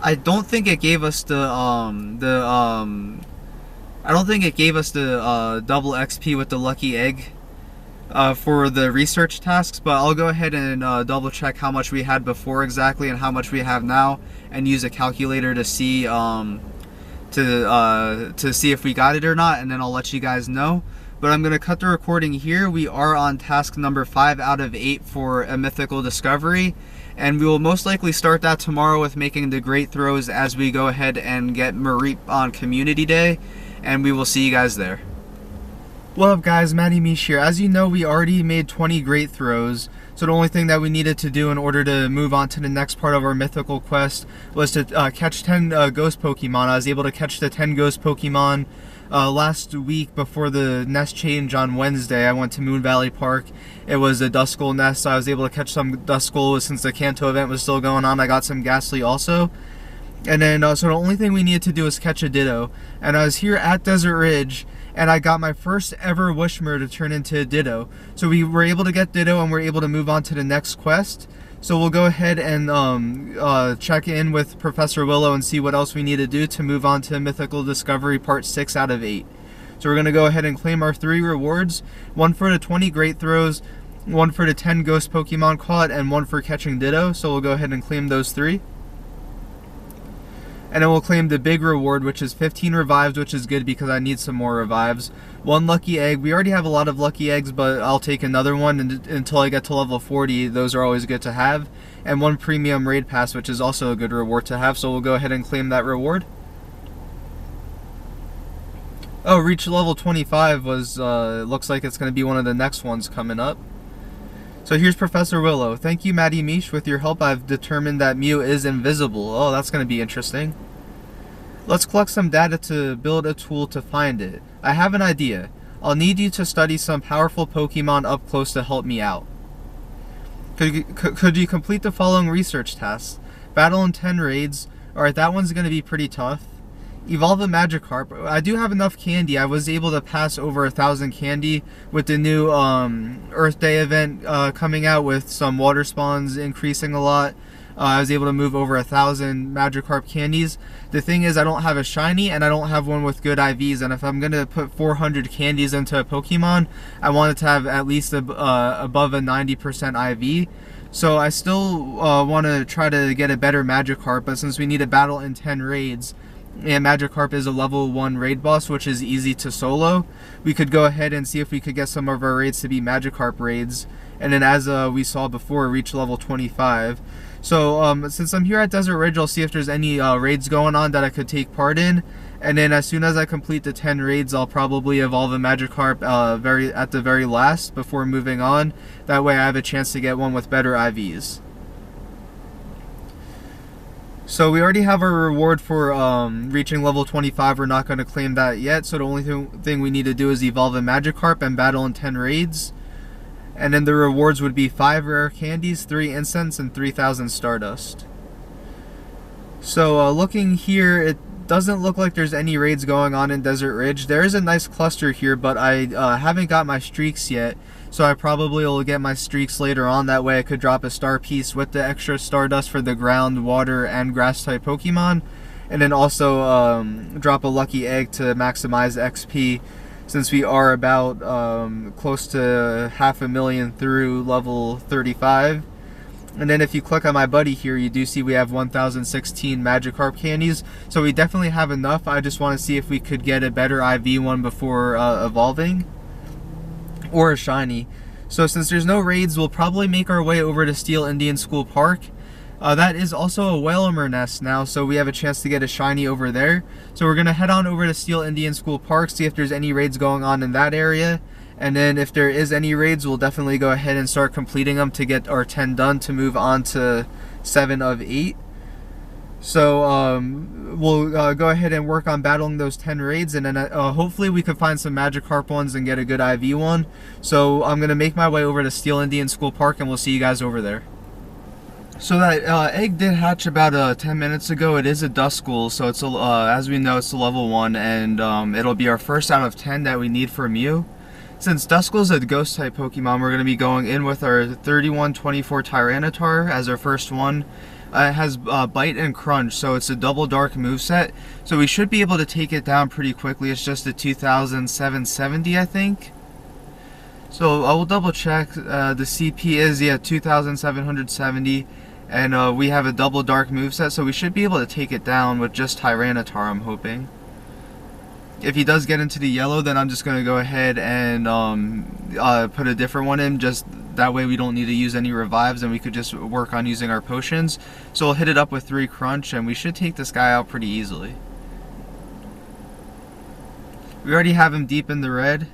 I don't think it gave us the double XP with the lucky egg for the research tasks, but I'll go ahead and double check how much we had before exactly and how much we have now, and use a calculator to see if we got it or not, and then I'll let you guys know.
But I'm going to cut the recording here. We are on task number 5 out of 8 for a mythical discovery. And we will most likely start that tomorrow with making the great throws as we go ahead and get Mareep on Community Day. And we will see you guys there. What up guys, Matty Mish here. As you know, we already made 20 great throws. So the only thing that we needed to do in order to move on to the next part of our mythical quest was to catch 10 ghost Pokemon. I was able to catch the 10 ghost Pokemon last week before the nest change on Wednesday. I went to Moon Valley Park. It was a Duskull nest, so I was able to catch some Duskull since the Kanto event was still going on. I got some Ghastly also. And then, so the only thing we needed to do is catch a Ditto. And I was here at Desert Ridge, and I got my first ever Wishmer to turn into a Ditto. So we were able to get Ditto, and we're able to move on to the next quest. So we'll go ahead and check in with Professor Willow and see what else we need to do to move on to Mythical Discovery Part 6 out of 8. So we're going to go ahead and claim our 3 rewards. 1 for the 20 great throws, 1 for the 10 ghost Pokemon caught, and 1 for catching Ditto. So we'll go ahead and claim those 3. And then we'll claim the big reward, which is 15 revives, which is good because I need some more revives. 1 lucky egg. We already have a lot of lucky eggs, but I'll take another one until I get to level 40. Those are always good to have. And 1 premium raid pass, which is also a good reward to have. So we'll go ahead and claim that reward. Oh, reach level 25 was, looks like it's going to be one of the next ones coming up. So here's Professor Willow. Thank you, Matty Mish. With your help, I've determined that Mew is invisible. Oh, that's going to be interesting. Let's collect some data to build a tool to find it. I have an idea. I'll need you to study some powerful Pokemon up close to help me out. Could you complete the following research tasks? Battle in 10 raids. Alright, that one's going to be pretty tough. Evolve a Magikarp. I do have enough candy. I was able to pass over 1,000 candy with the new Earth Day event coming out, with some water spawns increasing a lot. I was able to move over 1,000 Magikarp candies. The thing is, I don't have a shiny and I don't have one with good IVs, and if I'm going to put 400 candies into a Pokemon, I want it to have at least above a 90% IV. So I still want to try to get a better Magikarp, but since we need a battle in 10 raids, and Magikarp is a level 1 raid boss, which is easy to solo, we could go ahead and see if we could get some of our raids to be Magikarp raids, and then as we saw before, reach level 25. So since I'm here at Desert Ridge, I'll see if there's any raids going on that I could take part in, and then as soon as I complete the 10 raids, I'll probably evolve a Magikarp at the very last before moving on. That way I have a chance to get one with better IVs. So we already have our reward for reaching level 25. We're not going to claim that yet. So the only thing we need to do is evolve a Magikarp and battle in 10 raids. And then the rewards would be 5 rare candies, 3 incense, and 3,000 Stardust. So looking here, it doesn't look like there's any raids going on in Desert Ridge. There is a nice cluster here, but I haven't got my streaks yet. So I probably will get my streaks later on. That way I could drop a star piece with the extra Stardust for the ground, water, and grass type Pokemon. And then also drop a lucky egg to maximize XP, since we are about close to 500,000 through level 35. And then if you click on my buddy here, you do see we have 1,016 Magikarp candies. So we definitely have enough. I just want to see if we could get a better IV one before evolving. Or a shiny. So since there's no raids, we'll probably make our way over to Steel Indian School Park. That is also a Whalmer nest now, so we have a chance to get a shiny over there. So we're going to head on over to Steel Indian School Park, see if there's any raids going on in that area. And then if there is any raids, we'll definitely go ahead and start completing them to get our 10 done to move on to 7 of 8. So we'll go ahead and work on battling those 10 raids, and then hopefully we could find some Magikarp ones and get a good IV one. So I'm going to make my way over to Steel Indian School Park, and we'll see you guys over there. So that egg did hatch about 10 minutes ago. It is a Duskull, so it's as we know, it's a level 1, and it'll be our first out of 10 that we need for Mew. Since Duskull is a ghost type Pokemon, we're going to be going in with our 3124 Tyranitar as our first one. It has Bite and Crunch, so it's a double dark moveset. So we should be able to take it down pretty quickly. It's just a 2,770, I think. So I will double check. The CP is 2,770, and we have a double dark moveset, so we should be able to take it down with just Tyranitar, I'm hoping.
If he does get into the yellow, then I'm just going to go ahead and put a different one in, just that way we don't need to use any revives and we could just work on using our potions. So we'll hit it up with 3 crunch and we should take this guy out pretty easily. We already have him deep in the red,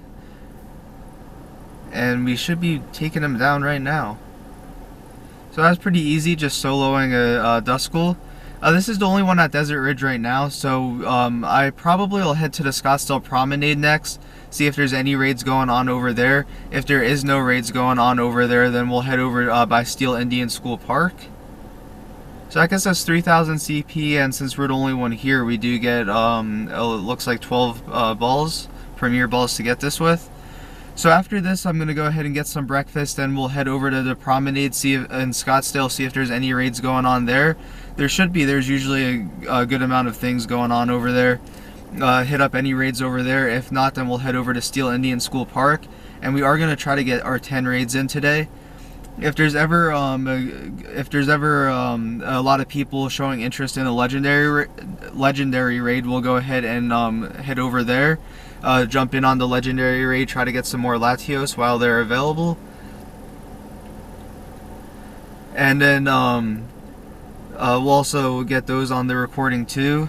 and we should be taking him down right now. So that's pretty easy, just soloing a Duskull. This is the only one at Desert Ridge right now, so I probably will head to the Scottsdale Promenade next, see if there's any raids going on over there. If there is no raids going on over there, then we'll head over by Steel Indian School Park. So I guess that's 3,000 CP, and since we're the only one here, we do get, it looks like 12 balls, Premier balls to get this with. So after this, I'm going to go ahead and get some breakfast, and we'll head over to the Promenade, see if, in Scottsdale, see if there's any raids going on there. There should be. There's usually a good amount of things going on over there. Hit up any raids over there. If not, then we'll head over to Steel Indian School Park, and we are going to try to get our 10 raids in today. If there's ever a lot of people showing interest in a legendary raid, we'll go ahead and head over there. Jump in on the legendary raid, try to get some more Latios while they're available. And then we'll also get those on the recording too.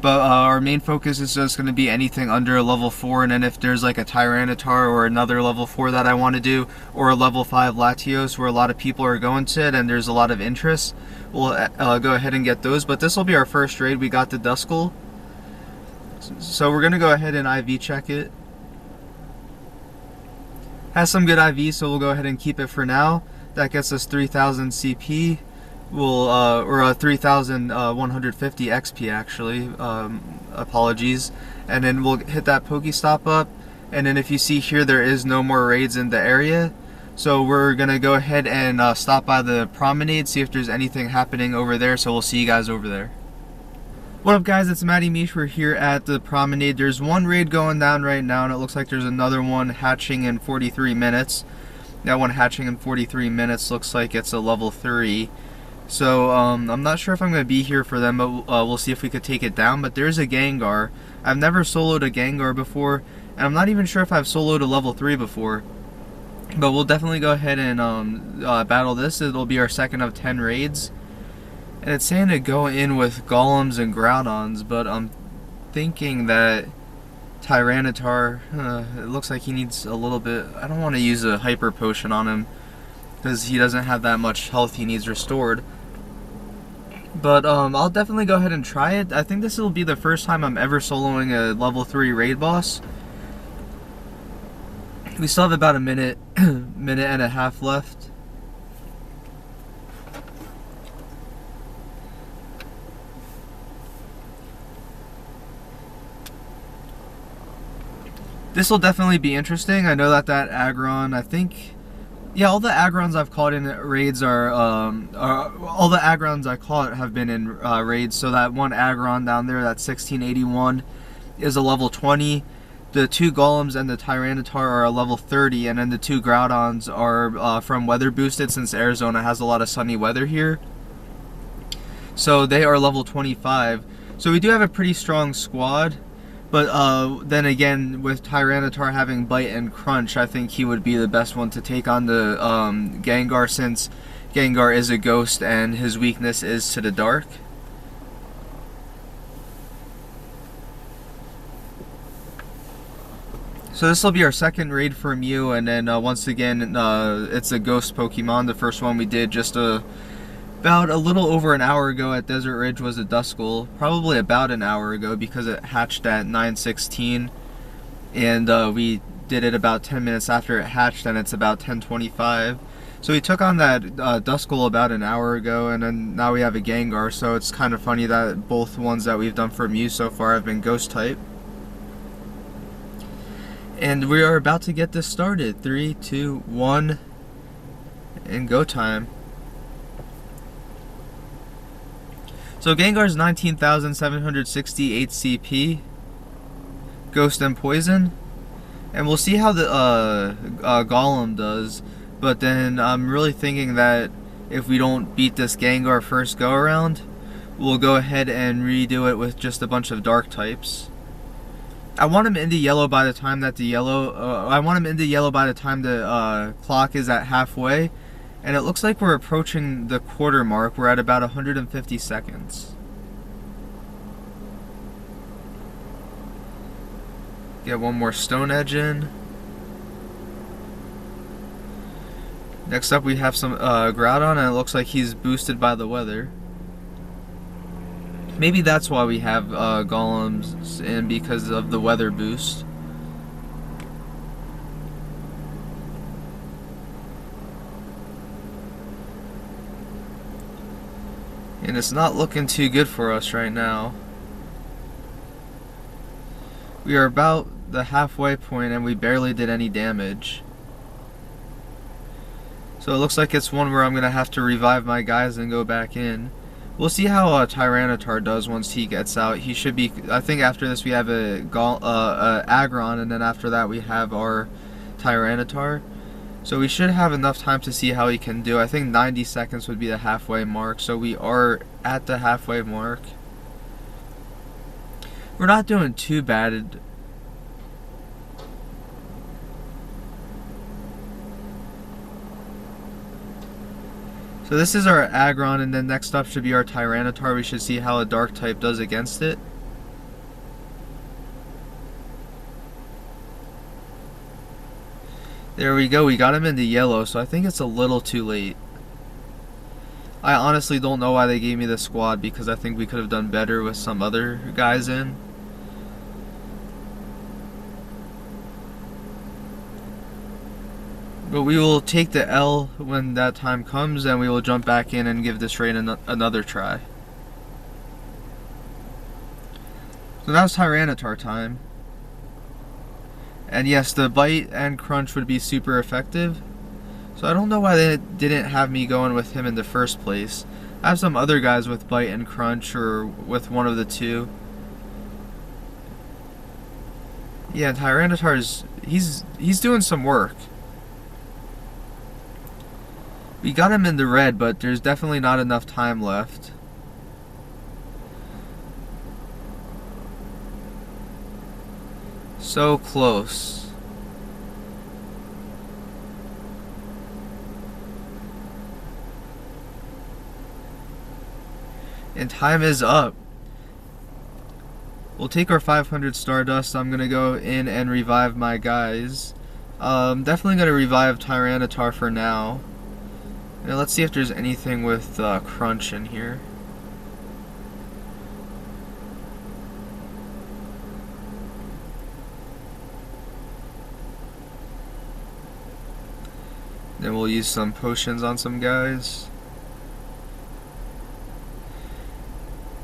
But our main focus is just going to be anything under a level 4, and then if there's like a Tyranitar or another level 4 that I want to do, or a level 5 Latios where a lot of people are going to it and there's a lot of interest, we'll go ahead and get those. But this will be our first raid. We got the Duskull. So we're going to go ahead and IV check it. Has some good IV, so we'll go ahead and keep it for now. That gets us 3,000 CP. We'll, or 3,150 XP actually, apologies. And then we'll hit that Pokestop up. And then if you see here, there is no more raids in the area. So we're going to go ahead and stop by the Promenade, see if there's anything happening over there. So we'll see you guys over there. What up guys, it's Matty Mish. We're here at the Promenade. There's one raid going down right now, and it looks like there's another one hatching in 43 minutes. That one hatching in 43 minutes looks like it's a level 3. So I'm not sure if I'm going to be here for them, but we'll see if we could take it down. But there's a Gengar. I've never soloed a Gengar before, and I'm not even sure if I've soloed a level 3 before. But we'll definitely go ahead and battle this. It'll be our second of 10 raids. And it's saying to go in with Golems and Groudons, but I'm thinking that Tyranitar, it looks like he needs a little bit. I don't want to use a Hyper Potion on him, because he doesn't have that much health he needs restored. But I'll definitely go ahead and try it. I think this will be the first time I'm ever soloing a level 3 raid boss. We still have about a minute, minute and a half left. This will definitely be interesting. I know that Aggron, I think, yeah, all the Aggrons I've caught in raids are all the Aggrons I caught have been in raids. So that one Aggron down there, that 1681, is a level 20. The 2 Golems and the Tyranitar are a level 30, and then the 2 Groudons are from weather boosted, since Arizona has a lot of sunny weather here. So they are level 25. So we do have a pretty strong squad. But then again, with Tyranitar having Bite and Crunch, I think he would be the best one to take on the Gengar, since Gengar is a ghost and his weakness is to the dark. So this will be our second raid for Mew, and then once again, it's a ghost Pokemon. The first one we did just about a little over an hour ago at Desert Ridge was a Duskull. Probably about an hour ago, because it hatched at 9:16, and we did it about 10 minutes after it hatched, and it's about 10:25. So we took on that Duskull about an hour ago, and then now we have a Gengar. So it's kind of funny that both ones that we've done for Mew so far have been ghost type. And we are about to get this started. 3, 2, 1, and go time. So Gengar's 19,768 CP, Ghost and Poison, and we'll see how the Golem does. But then I'm really thinking that if we don't beat this Gengar first go around, we'll go ahead and redo it with just a bunch of dark types. I want him into yellow by the time that I want him into yellow by the time the clock is at halfway, and it looks like we're approaching the quarter mark. We're at about 150 seconds. Get one more Stone Edge in. Next up we have some Groudon, and it looks like he's boosted by the weather. Maybe that's why we have golems in, because of the weather boost. And it's not looking too good for us right now. We are about the halfway point and we barely did any damage. So it looks like it's one where I'm going to have to revive my guys and go back in. We'll see how Tyranitar does once he gets out. He should be, I think after this we have a Aggron, and then after that we have our Tyranitar. So we should have enough time to see how he can do. I think 90 seconds would be the halfway mark, so we are at the halfway mark. We're not doing too bad. So this is our Aggron, and then next up should be our Tyranitar. We should see how a Dark type does against it. There we go, we got him into yellow, so I think it's a little too late. I honestly don't know why they gave me the squad, because I think we could have done better with some other guys in. But we will take the L when that time comes, and we will jump back in and give this raid another try. So that was Tyranitar time. And yes, the Bite and Crunch would be super effective. So I don't know why they didn't have me going with him in the first place. I have some other guys with Bite and Crunch, or with one of the two. Yeah, Tyranitar's he's doing some work. We got him in the red, but there's definitely not enough time left. So close. And time is up. We'll take our 500 Stardust. I'm gonna go in and revive my guys. Definitely gonna revive Tyranitar for now. Now let's see if there's anything with Crunch in here. Then we'll use some potions on some guys.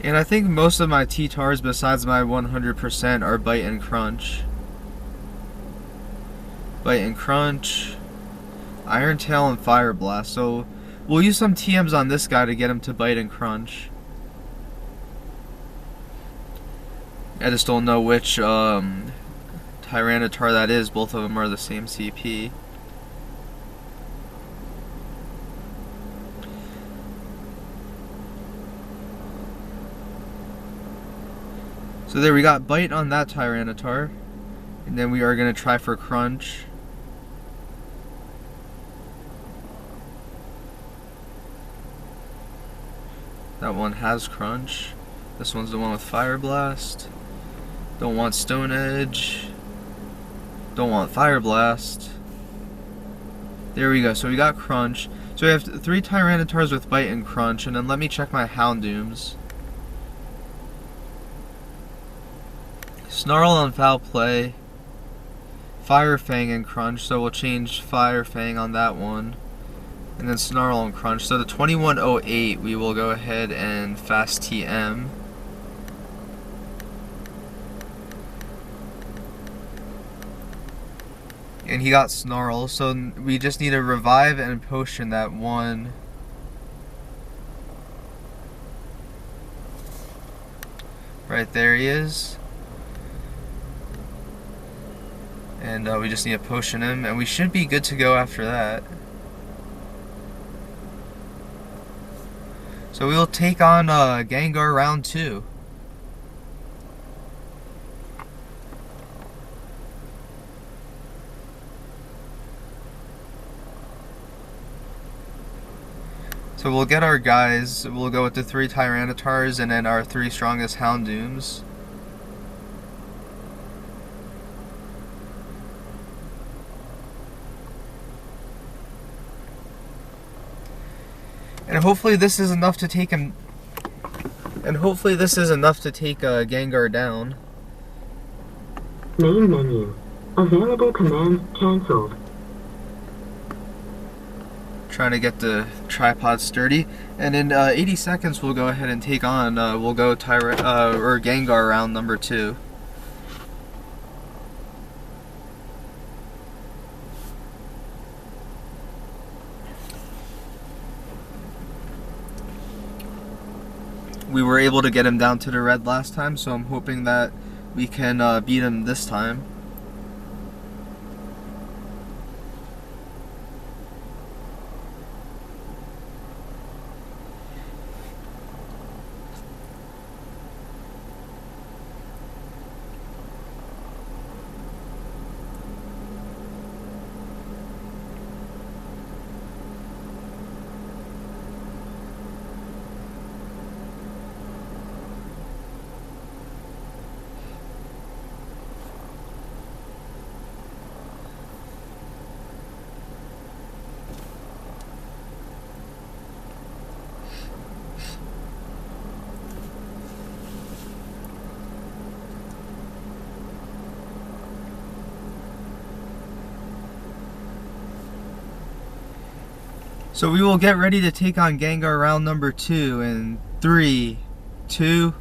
And I think most of my T-Tars besides my 100% are Bite and Crunch. Bite and Crunch, Iron Tail, and Fire Blast. So we'll use some TMs on this guy to get him to Bite and Crunch. I just don't know which Tyranitar that is. Both of them are the same CP. So there, we got Bite on that Tyranitar. And then we are going to try for Crunch. That one has Crunch. This one's the one with Fire Blast. Don't want Stone Edge. Don't want Fire Blast. There we go. So we got Crunch. So we have 3 Tyranitars with Bite and Crunch. And then let me check my Houndooms. Snarl on Foul Play. Fire Fang and Crunch. So we'll change Fire Fang on that one. And then Snarl and Crunch. So the 2108 we will go ahead and Fast TM. And he got Snarl, so we just need to revive and potion that one. Right there he is. And we just need to potion him, and we should be good to go after that. So we will take on Gengar round 2. So we'll get our guys, we'll go with the 3 Tyrannotars and then our 3 strongest Houndooms. And hopefully this is enough to take him. And hopefully this is enough to take Gengar down.
Main menu. Available commands cancelled.
Trying to get the tripod sturdy. And in 80 seconds we'll go ahead and take on, we'll go Gengar round number 2. We were able to get him down to the red last time, so I'm hoping that we can beat him this time. So we will get ready to take on Gengar round number 2 in 3, 2,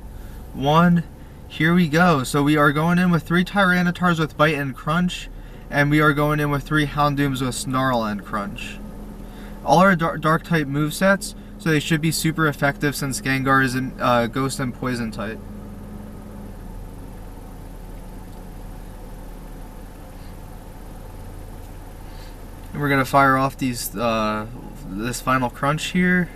1. Here we go. So we are going in with 3 Tyrannotars with Bite and Crunch, and we are going in with 3 Houndooms with Snarl and Crunch. All our dark type movesets, so they should be super effective since Gengar is in Ghost and Poison type. And we're gonna fire off these this final Crunch here.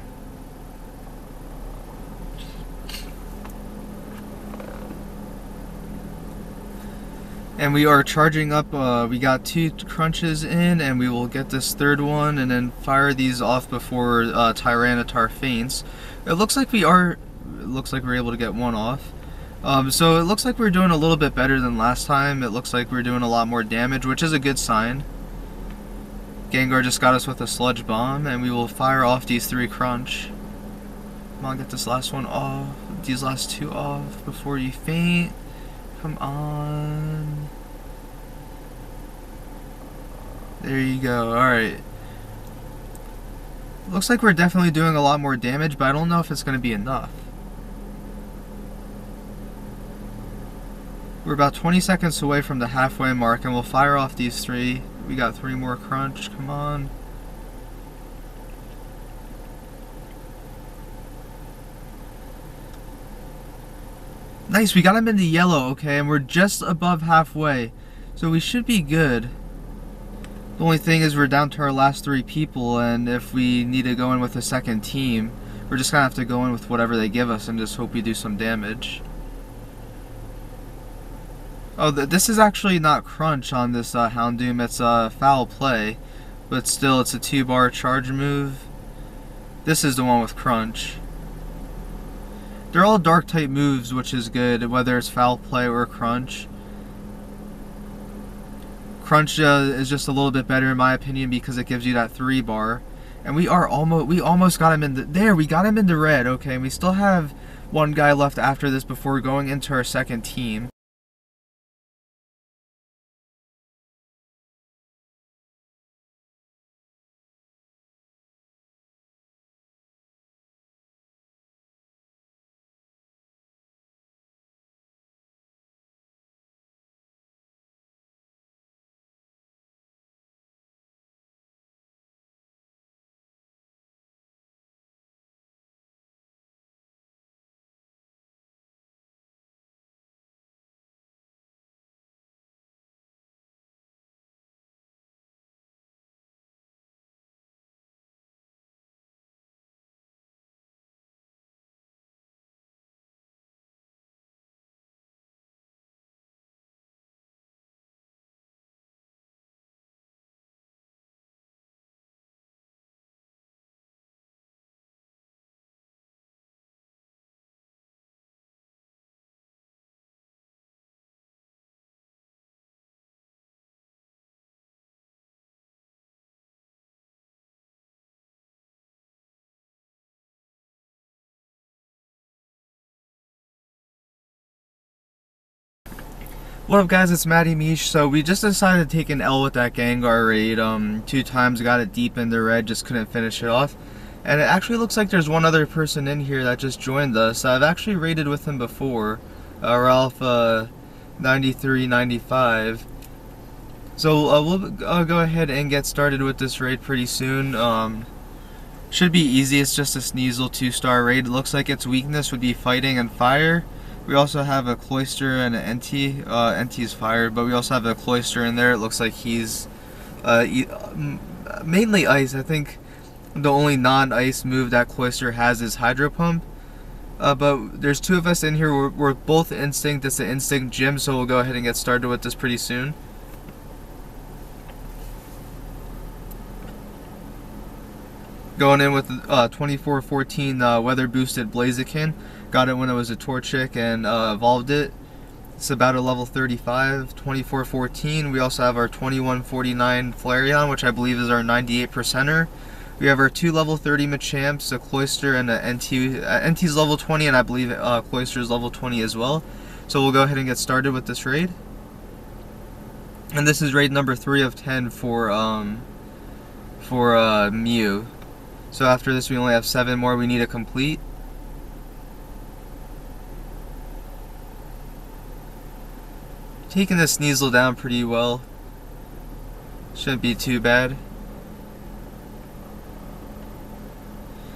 And we are charging up, we got 2 Crunches in, and we will get this 3rd one and then fire these off before Tyranitar faints. It looks like we're able to get 1 off. So it looks like we're doing a little bit better than last time. It looks like we're doing a lot more damage, which is a good sign. Gengar just got us with a Sludge Bomb, and we will fire off these 3 Crunch. Come on, get this last one off, these last 2 off before you faint. Come on. There you go, alright. Looks like we're definitely doing a lot more damage, but I don't know if it's going to be enough. We're about 20 seconds away from the halfway mark, and we'll fire off these 3. We got 3 more Crunch, come on. Nice, we got him into yellow, okay, and we're just above halfway. So we should be good. The only thing is we're down to our last 3 people, and if we need to go in with a second team, we're just gonna have to go in with whatever they give us and just hope we do some damage. Oh, this is actually not Crunch on this Houndoom, it's Foul Play. But still, it's a 2-bar charge move. This is the one with Crunch. They're all dark type moves, which is good, whether it's Foul Play or Crunch. Crunch is just a little bit better in my opinion because it gives you that 3-bar. And we almost got him in there, we got him into red, okay, and we still have 1 guy left after this before going into our second team. What up guys, it's Matty Mish. So we just decided to take an L with that Gengar raid. 2 times, got it deep into red, just couldn't finish it off. And it actually looks like there's one other person in here that just joined us. I've actually raided with him before, Ralph 9395. So we'll go ahead and get started with this raid pretty soon. Should be easy, it's just a Sneasel 2-star raid. It looks like its weakness would be fighting and fire. We also have a Cloyster and an NT. NT's fired, but we also have a Cloyster in there. It looks like he's mainly ice. I think the only non-ice move that Cloyster has is Hydro Pump. But there's 2 of us in here. We're both Instinct. It's an Instinct gym, so we'll go ahead and get started with this pretty soon. Going in with 2414 weather boosted Blaziken. Got it when it was a Torchic and evolved it. It's about a level 35. 2414. We also have our 2149 Flareon, which I believe is our 98%er. We have our 2 level 30 Machamps, a Cloyster and a NT. NT's level 20, and I believe Cloyster's level 20 as well. So we'll go ahead and get started with this raid. And this is raid number 3 of 10 for Mew. So after this we only have 7 more we need to complete. Taking the Sneasel down pretty well. Shouldn't be too bad.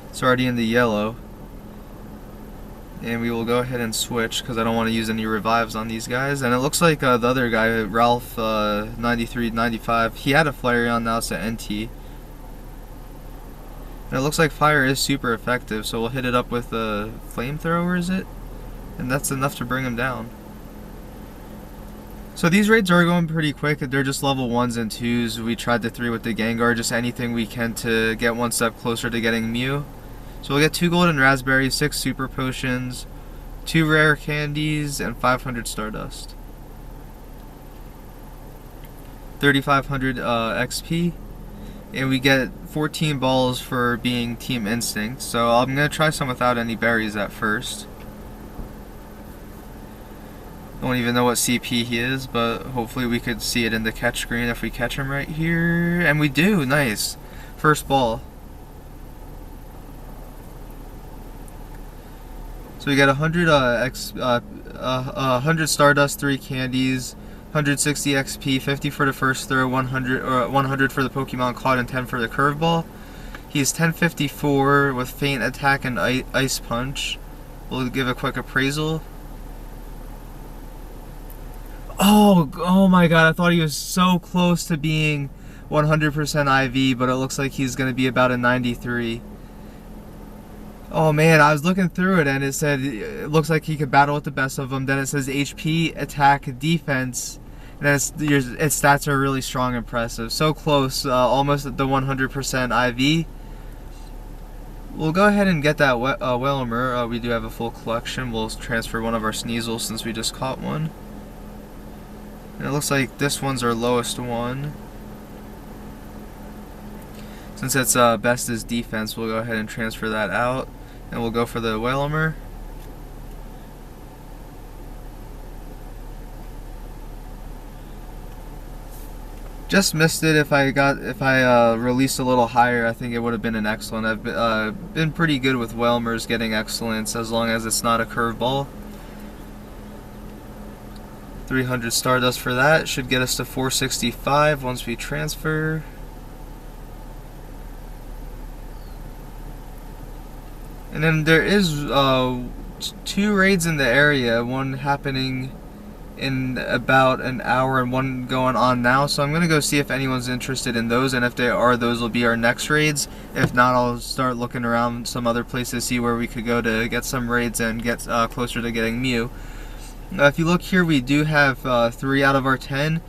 It's already in the yellow. And we will go ahead and switch because I don't want to use any revives on these guys. And it looks like the other guy, Ralph 9395, he had a Flareon, now it's an NT. And it looks like fire is super effective, so we'll hit it up with a flamethrower, is it? And that's enough to bring him down. So these raids are going pretty quick. They're just level 1s and 2s. We tried the 3 with the Gengar, just anything we can to get 1 step closer to getting Mew. So we'll get 2 golden raspberries, 6 super potions, 2 rare candies, and 500 stardust. 3,500 XP. And we get 14 balls for being Team Instinct. So I'm going to try some without any berries at first. Don't even know what CP he is, but hopefully we could see it in the catch screen if we catch him right here. And we do, nice. First ball. So we got 100 Stardust, 3 candies, 160 XP, 50 for the first throw, 100 for the Pokemon caught, and 10 for the curveball. He's 1054 with Feint Attack and Ice Punch. We'll give a quick appraisal. Oh my god, I thought he was so close to being 100% IV, but it looks like he's going to be about a 93. Oh man, I was looking through it and it said it looks like he could battle with the best of them. Then it says HP, attack, defense, and then its stats are really strong, impressive. So close, almost at the 100% IV. We'll go ahead and get that Whelmer. We do have a full collection. We'll transfer one of our Sneasels since we just caught one. And it looks like this one's our lowest one. Since its best is defense, we'll go ahead and transfer that out. And we'll go for the Whelmer. Just missed it. If I released a little higher, I think it would have been an excellent. I've been pretty good with Whelmers getting excellence as long as it's not a curveball. 300 Stardust for that. Should get us to 465 once we transfer. And then there is 2 raids in the area, one happening in about an hour and one going on now. So I'm going to go see if anyone's interested in those, and if they are, those will be our next raids. If not, I'll start looking around some other places, see where we could go to get some raids and get closer to getting Mew. If you look here, we do have 3 out of our 10.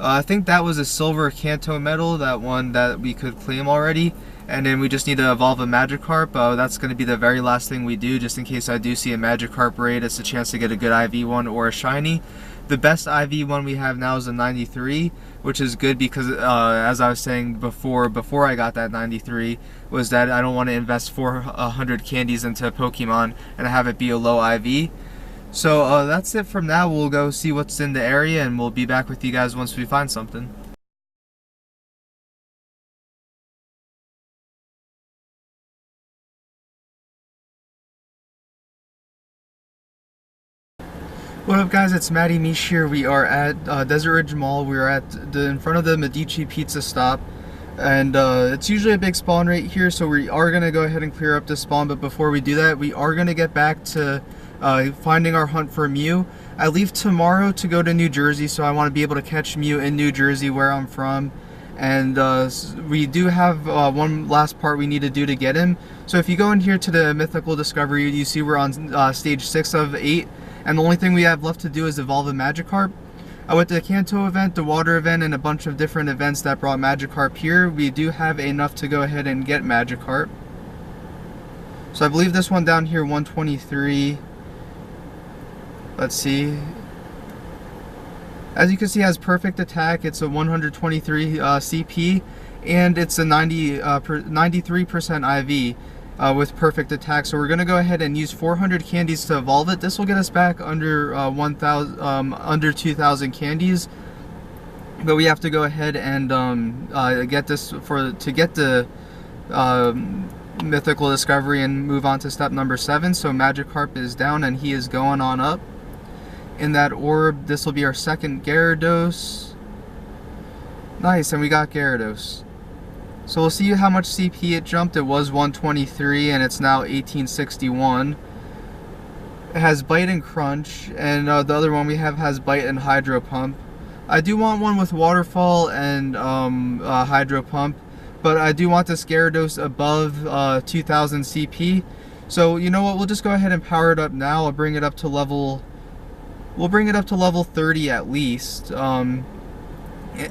I think that was a silver Kanto medal, that one that we could claim already. And then we just need to evolve a Magikarp. That's going to be the very last thing we do, just in case I do see a Magikarp raid. It's a chance to get a good IV one or a shiny. The best IV one we have now is a 93, which is good because, as I was saying before I got that 93, was that I don't want to invest 400 candies into Pokemon and have it be a low IV. So that's it from now. We'll go see what's in the area, and we'll be back with you guys once we find something. What up, guys? It's Matty Mish here. We are at Desert Ridge Mall. We are in front of the Medici Pizza Stop, and it's usually a big spawn right here, so we are going to go ahead and clear up this spawn. But before we do that, we are going to get back to finding our hunt for Mew. I leave tomorrow to go to New Jersey, so I want to be able to catch Mew in New Jersey, where I'm from. And we do have one last part we need to do to get him. So if you go in here to the Mythical Discovery, you see we're on stage 6 of 8. And the only thing we have left to do is evolve a Magikarp. With the Kanto event, the water event, and a bunch of different events that brought Magikarp here, we do have enough to go ahead and get Magikarp. So I believe this one down here, 123. Let's see. As you can see, it has perfect attack. It's a 123 CP, and it's a 93% IV. With perfect attack. So we're going to go ahead and use 400 candies to evolve it. This will get us back under 2,000 candies, but we have to go ahead and get this to get the Mythical Discovery and move on to step number 7. So Magikarp is down and he is going on up. In that orb, this will be our second Gyarados. Nice, and we got Gyarados. So we'll see how much CP it jumped. It was 123 and it's now 1861. It has Bite and Crunch, and the other one we have has Bite and Hydro Pump. I do want one with Waterfall and Hydro Pump, but I do want this Gyarados above 2000 CP. So you know what? We'll just go ahead and power it up now. I'll bring it up to level. We'll bring it up to level 30 at least.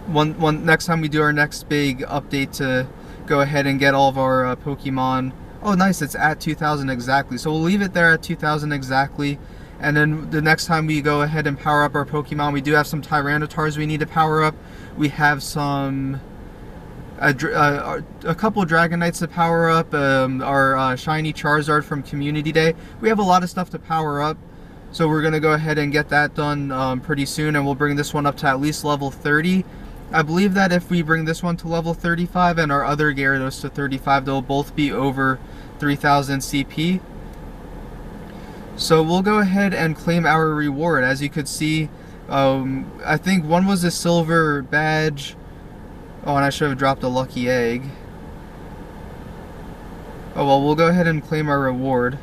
Next time we do our next big update to go ahead and get all of our Pokemon. Oh nice, it's at 2000 exactly, so we'll leave it there at 2000 exactly. And then the next time we go ahead and power up our Pokemon, we do have some Tyrannotars we need to power up. We have some a couple Dragonites to power up, our shiny Charizard from Community Day. We have a lot of stuff to power up. So we're going to go ahead and get that done pretty soon, and we'll bring this one up to at least level 30. I believe that if we bring this one to level 35 and our other Gyarados to 35, they'll both be over 3000 CP. So we'll go ahead and claim our reward. As you could see, I think one was a silver badge. Oh, and I should have dropped a lucky egg. Oh well, we'll go ahead and claim our reward.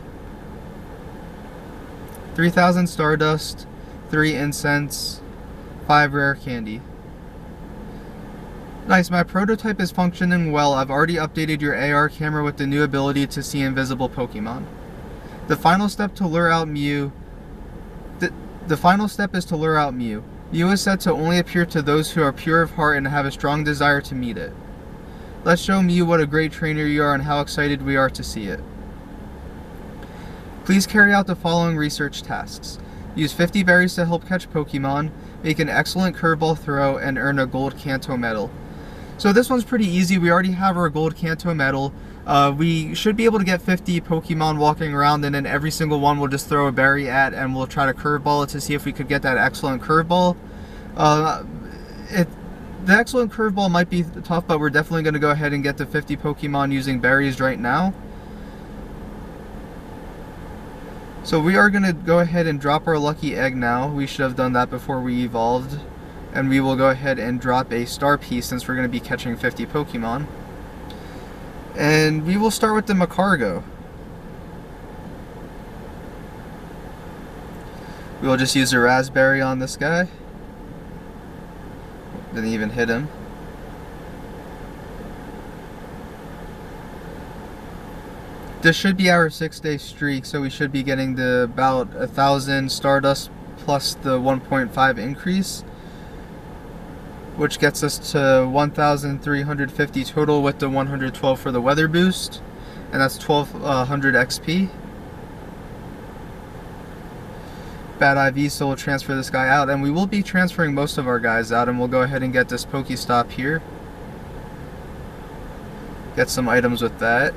3000 Stardust, 3 Incense, 5 Rare Candy. Nice, my prototype is functioning well. I've already updated your AR camera with the new ability to see invisible Pokemon. The final step to lure out Mew. The final step is to lure out Mew. Mew is said to only appear to those who are pure of heart and have a strong desire to meet it. Let's show Mew what a great trainer you are and how excited we are to see it. Please carry out the following research tasks. Use 50 berries to help catch Pokemon, make an excellent curveball throw, and earn a gold Kanto medal. So this one's pretty easy. We already have our gold Kanto medal. We should be able to get 50 Pokemon walking around, and then every single one we'll just throw a berry at, and we'll try to curveball it to see if we could get that excellent curveball. The excellent curveball might be tough, but we're definitely going to go ahead and get the 50 Pokemon using berries right now. So we are going to go ahead and drop our lucky egg now. We should have done that before we evolved. And we will go ahead and drop a star piece since we're going to be catching 50 Pokemon. And we will start with the Macargo. We will just use a Raspberry on this guy. Didn't even hit him. This should be our 6-day streak, so we should be getting the about 1,000 Stardust plus the 1.5 increase, which gets us to 1,350 total with the 112 for the weather boost, and that's 1,200 XP. Bad IV, so we'll transfer this guy out, and we will be transferring most of our guys out, and we'll go ahead and get this Pokestop here. Get some items with that.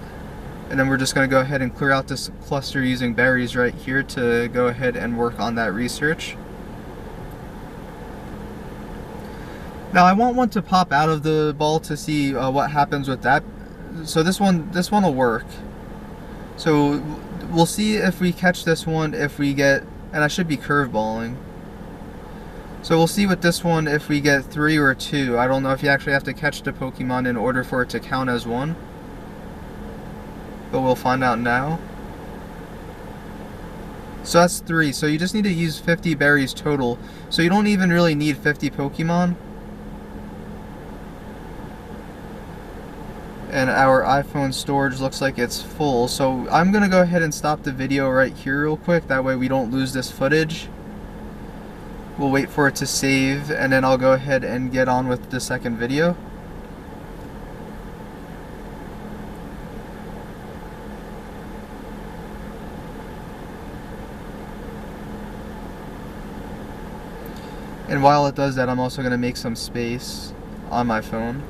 And then we're just going to go ahead and clear out this cluster using berries right here to go ahead and work on that research. Now I want one to pop out of the ball to see what happens with that. So this one will work. So we'll see if we catch this one, if we get, and I should be curveballing. So we'll see with this one if we get 3 or 2. I don't know if you actually have to catch the Pokemon in order for it to count as 1. But we'll find out now. So that's 3. So you just need to use 50 berries total. So you don't even really need 50 Pokemon. And our iPhone storage looks like it's full. So I'm going to go ahead and stop the video right here real quick. That way we don't lose this footage. We'll wait for it to save, and then I'll go ahead and get on with the second video. And while it does that, I'm also going to make some space on my phone.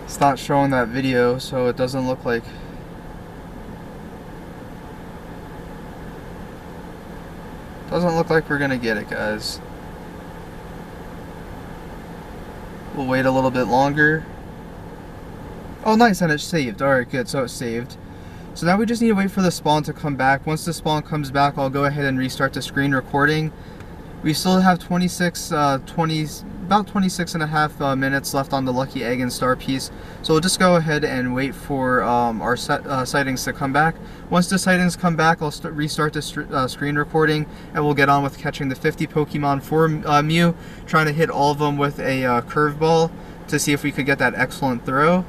It's not showing that video, so it doesn't look like we're gonna get it, guys. We'll wait a little bit longer. Oh nice, and it's saved. Alright, good, so it's saved. So now we just need to wait for the spawn to come back. Once the spawn comes back, I'll go ahead and restart the screen recording. We still have about 26 and a half minutes left on the Lucky Egg and Star Piece. So we'll just go ahead and wait for our sightings to come back. Once the sightings come back, I'll restart the screen recording, and we'll get on with catching the 50 Pokemon for Mew, trying to hit all of them with a curveball to see if we could get that excellent throw.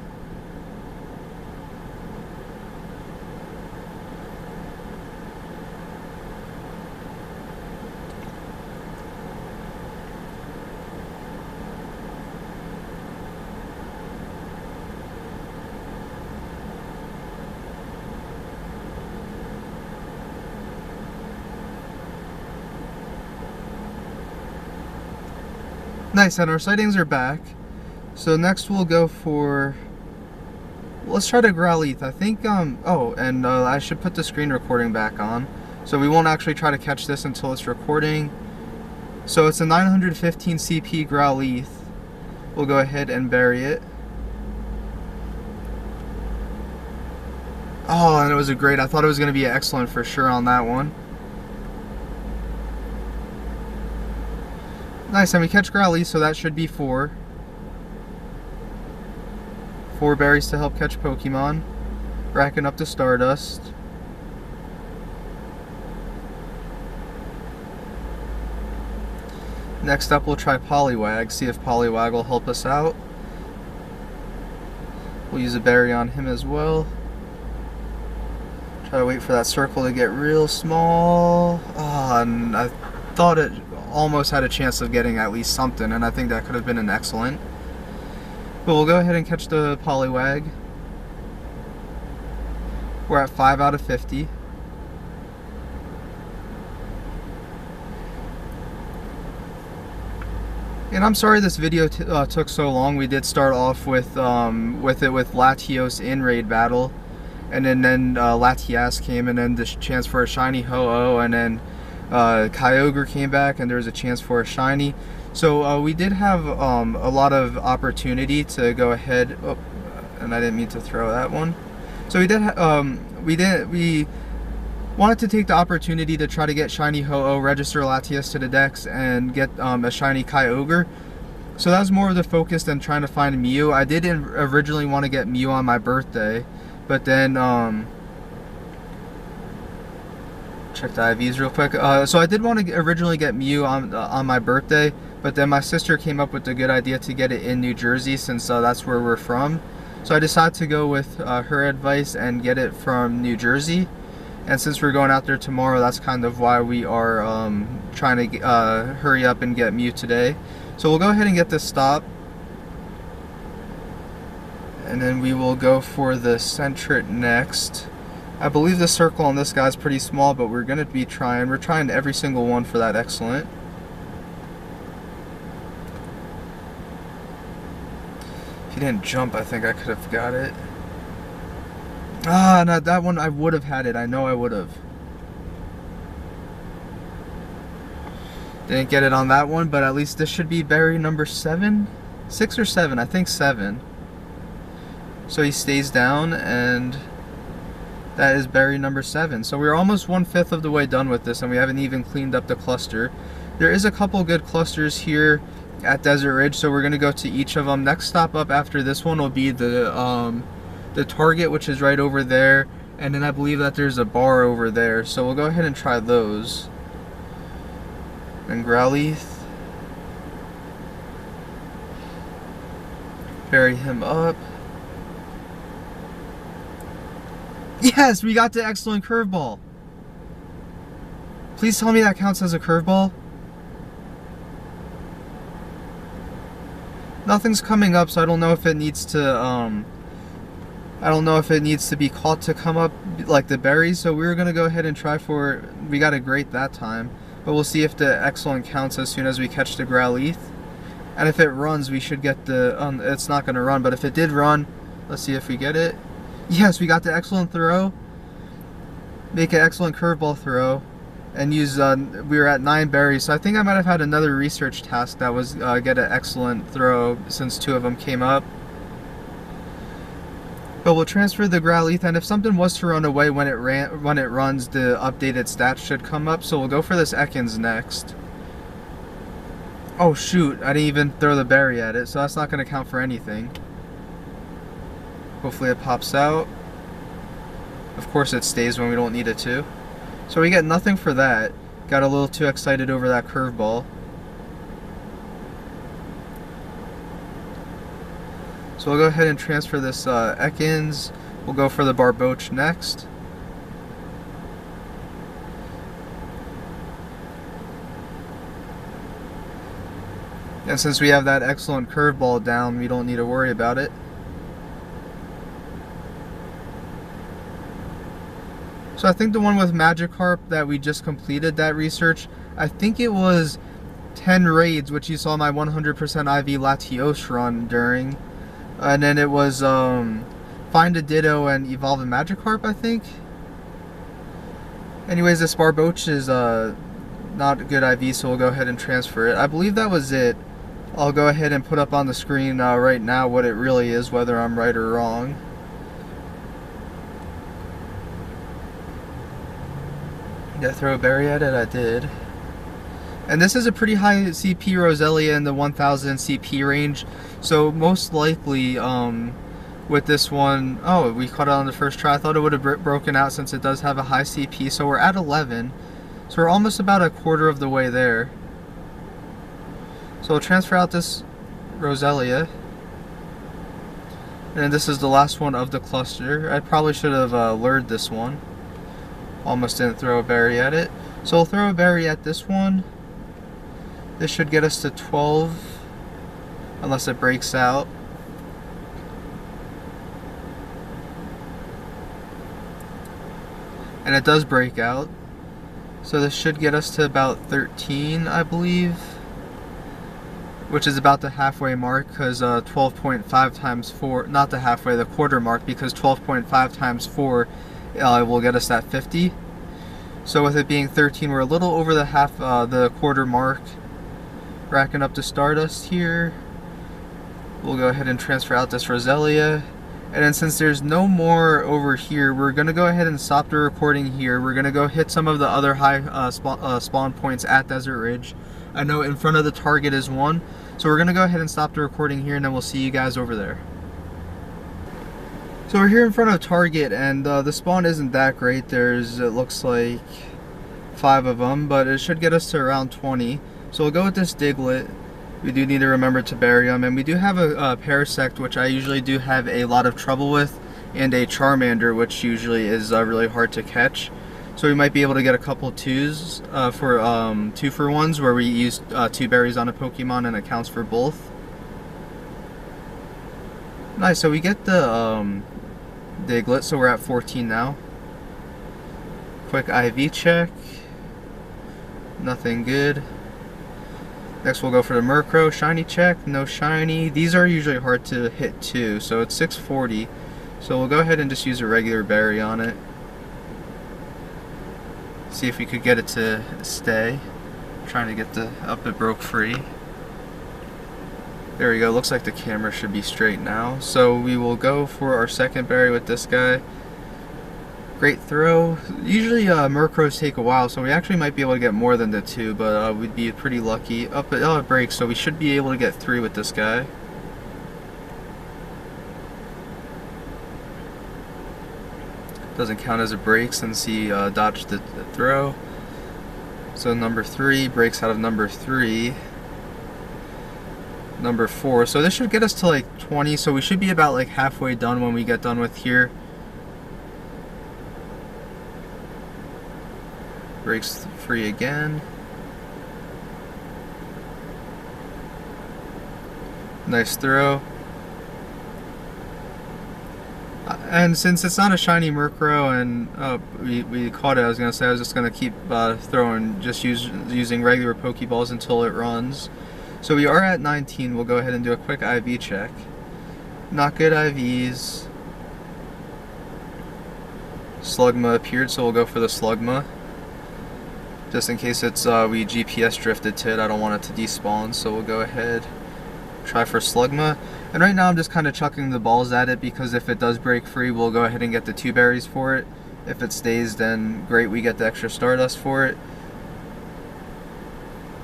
Nice, and our sightings are back. So next we'll go for, let's try to Growlithe. I think, oh, and I should put the screen recording back on. So we won't actually try to catch this until it's recording. So it's a 915 CP Growlithe. We'll go ahead and bury it. Oh, and it was a great, I thought it was going to be excellent for sure on that one. Nice, and we catch Growlithe, so that should be 4. 4 berries to help catch Pokemon. Racking up the Stardust. Next up, we'll try Poliwag, see if Poliwag will help us out. We'll use a berry on him as well. Try to wait for that circle to get real small. Oh, and I thought it almost had a chance of getting at least something, and I think that could have been an excellent. But we'll go ahead and catch the Poliwag. We're at 5 out of 50. And I'm sorry this video took so long. We did start off with Latios in raid battle, and then Latias came, and then the chance for a shiny Ho-Oh, and then Kyogre came back, and there was a chance for a shiny. So we did have a lot of opportunity to go ahead. Oh, and I didn't mean to throw that one. So we wanted to take the opportunity to try to get shiny Ho-Oh, register Latias to the Dex, and get a shiny Kyogre. So that was more of the focus than trying to find Mew. I did originally want to get Mew on my birthday, but then check the IVs real quick. So I did want to originally get Mew on my birthday, but then my sister came up with the good idea to get it in New Jersey since that's where we're from. So I decided to go with her advice and get it from New Jersey. And since we're going out there tomorrow, that's kind of why we are trying to hurry up and get Mew today. So we'll go ahead and get this stop. And then we will go for the Centret next. I believe the circle on this guy's pretty small, but we're going to be trying. We're trying every single one for that excellent. If he didn't jump, I think I could have got it. Ah, no, that one I would have had it. I know I would have. Didn't get it on that one, but at least this should be berry number 7? 6 or 7? I think 7. So he stays down, and that is berry number 7. So we're almost 1/5 of the way done with this, and we haven't even cleaned up the cluster. There is a couple good clusters here at Desert Ridge, so we're going to go to each of them. Next stop up after this one will be the target, which is right over there, and then I believe that there's a bar over there, so we'll go ahead and try those. And Growlithe, bury him up. Yes, we got the excellent curveball. Please tell me that counts as a curveball. Nothing's coming up, so I don't know if it needs to be caught to come up like the berries. So we're gonna go ahead and try for. We got a great that time, but we'll see if the excellent counts as soon as we catch the Growlithe. And if it runs, we should get the. It's not gonna run, but if it did run, let's see if we get it. Yes, we got the excellent throw. Make an excellent curveball throw, and use. We were at 9 berries, so I think I might have had another research task that was get an excellent throw since 2 of them came up. But we'll transfer the Growlithe, and if something was to run away when it runs, the updated stats should come up. So we'll go for this Ekans next. Oh shoot! I didn't even throw the berry at it, so that's not going to count for anything. Hopefully it pops out. Of course it stays when we don't need it to. So we get nothing for that. Got a little too excited over that curveball. So we'll go ahead and transfer this Ekans. We'll go for the Barboach next. And since we have that excellent curveball down, we don't need to worry about it. So I think the one with Magikarp that we just completed that research, I think it was 10 raids, which you saw my 100% IV Latios run during. And then it was find a Ditto and evolve a Magikarp, I think. Anyways, this Barboach is not a good IV, so we'll go ahead and transfer it. I believe that was it. I'll go ahead and put up on the screen right now what it really is, whether I'm right or wrong. Did I throw a berry at it? I did. And this is a pretty high CP Roselia in the 1000 CP range. So most likely with this one, oh, we caught it on the first try. I thought it would have broken out since it does have a high CP. So we're at 11. So we're almost about a quarter of the way there. So we'll transfer out this Roselia. And this is the last one of the cluster. I probably should have lured this one. Almost didn't throw a berry at it. So we'll throw a berry at this one. This should get us to 12. Unless it breaks out. And it does break out. So this should get us to about 13, I believe. Which is about the halfway mark, because 12.5 times 4, not the halfway, the quarter mark, because 12.5 times 4 will get us that 50. So with it being 13, we're a little over the the quarter mark. Racking up the Stardust here. We'll go ahead and transfer out this Roselia. And then since there's no more over here, we're going to go ahead and stop the recording here. We're going to go hit some of the other high spawn points at Desert Ridge. I know in front of the target is one. So we're going to go ahead and stop the recording here, and then we'll see you guys over there. So we're here in front of target, and the spawn isn't that great. There's, it looks like, 5 of them, but it should get us to around 20. So we'll go with this Diglett. We do need to remember to bury them, and we do have a Parasect, which I usually do have a lot of trouble with, and a Charmander, which usually is really hard to catch. So we might be able to get a couple 2s for 2-for-1s, where we use 2 berries on a Pokemon and it counts for both. Nice, so we get the Diglett, so we're at 14 now. Quick IV check. Nothing good. Next we'll go for the Murkrow. Shiny check. No shiny. These are usually hard to hit too, so it's 640. So we'll go ahead and just use a regular berry on it. See if we could get it to stay. I'm trying to get the up, it broke free. There we go. Looks like the camera should be straight now. So we will go for our second berry with this guy. Great throw. Usually Murkrows take a while, so we actually might be able to get more than the 2, but we'd be pretty lucky. Oh, it breaks, so we should be able to get 3 with this guy. Doesn't count as a break since he dodged the throw. So number 3 breaks out of number 3. Number 4. So this should get us to like 20, so we should be about like halfway done when we get done with here. Breaks free again. Nice throw. And since it's not a shiny Murkrow and we caught it, I was going to say I was just going to keep throwing, just using regular Pokeballs until it runs. So we are at 19. We'll go ahead and do a quick IV check. Not good IVs. Slugma appeared, so we'll go for the Slugma. Just in case it's we GPS drifted to it, I don't want it to despawn, so we'll go ahead, try for Slugma. And right now I'm just kind of chucking the balls at it, because if it does break free, we'll go ahead and get the 2 berries for it. If it stays, then great, we get the extra Stardust for it.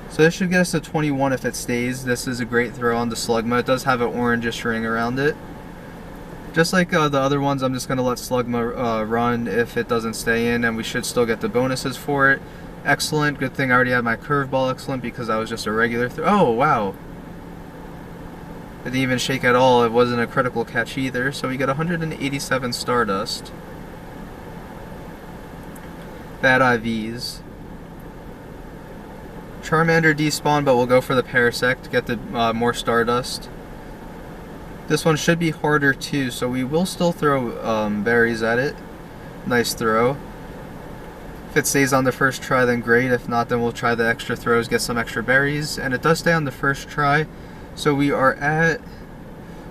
So this should get us to 21 if it stays. This is a great throw on the Slugma. It does have an orangish ring around it. Just like the other ones, I'm just going to let Slugma run if it doesn't stay in, and we should still get the bonuses for it. Excellent. Good thing I already had my curveball excellent, because that was just a regular throw. Oh, wow. It didn't even shake at all. It wasn't a critical catch either. So we get 187 Stardust. Bad IVs. Charmander despawned, but we'll go for the Parasect to get the more Stardust. This one should be harder too, so we will still throw berries at it. Nice throw. If it stays on the first try, then great. If not, then we'll try the extra throws, get some extra berries. And it does stay on the first try. So we are at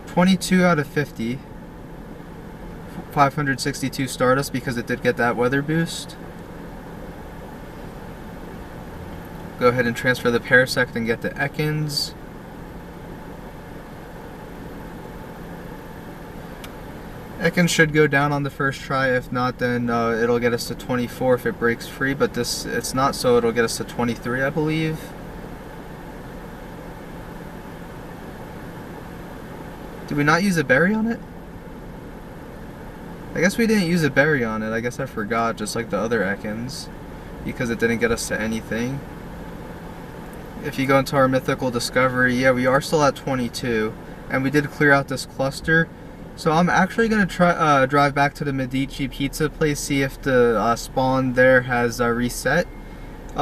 22 out of 50. 562 Stardust because it did get that weather boost. Go ahead and transfer the Parasect and get the Ekans. Ekans should go down on the first try. If not, then it'll get us to 24 if it breaks free, but it's not, so it'll get us to 23, I believe. Did we not use a berry on it? I guess we didn't use a berry on it. I guess I forgot, just like the other Ekans, because it didn't get us to anything. If you go into our mythical discovery, yeah, we are still at 22, and we did clear out this cluster. So I'm actually going to try drive back to the Medici pizza place, see if the spawn there has reset.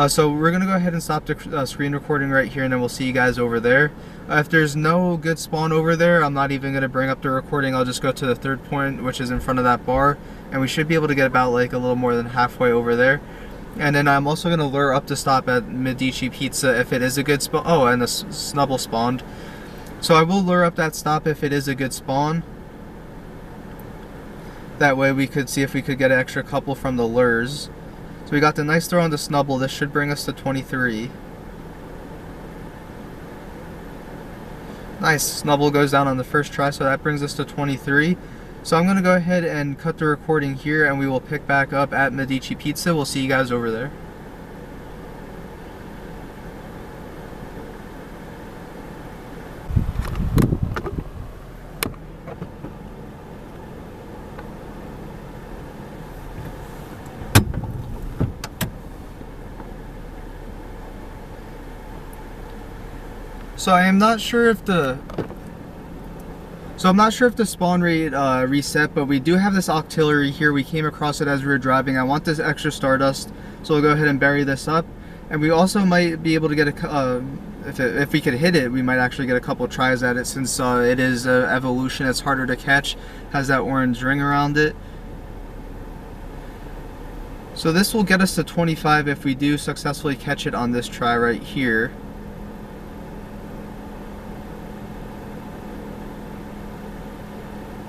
So we're going to go ahead and stop the screen recording right here, and then we'll see you guys over there. If there's no good spawn over there, I'm not even going to bring up the recording. I'll just go to the third point, which is in front of that bar, and we should be able to get about like a little more than halfway over there. And then I'm also going to lure up to stop at Medici Pizza if it is a good spawn. Oh, and the Snubble spawned. So I will lure up that stop if it is a good spawn. That way we could see if we could get an extra couple from the lures. So we got the nice throw on the Snubble. This should bring us to 23. Nice. Snubble goes down on the first try, so that brings us to 23. So I'm going to go ahead and cut the recording here, and we will pick back up at Medici Pizza. We'll see you guys over there. So I'm not sure if the spawn rate reset, but we do have this octillery here. We came across it as we were driving. I want this extra Stardust, so we'll go ahead and bury this up. And we also might be able to get a, if we could hit it, we might actually get a couple tries at it, since it is evolution. It's harder to catch, has that orange ring around it. So this will get us to 25 if we do successfully catch it on this try right here.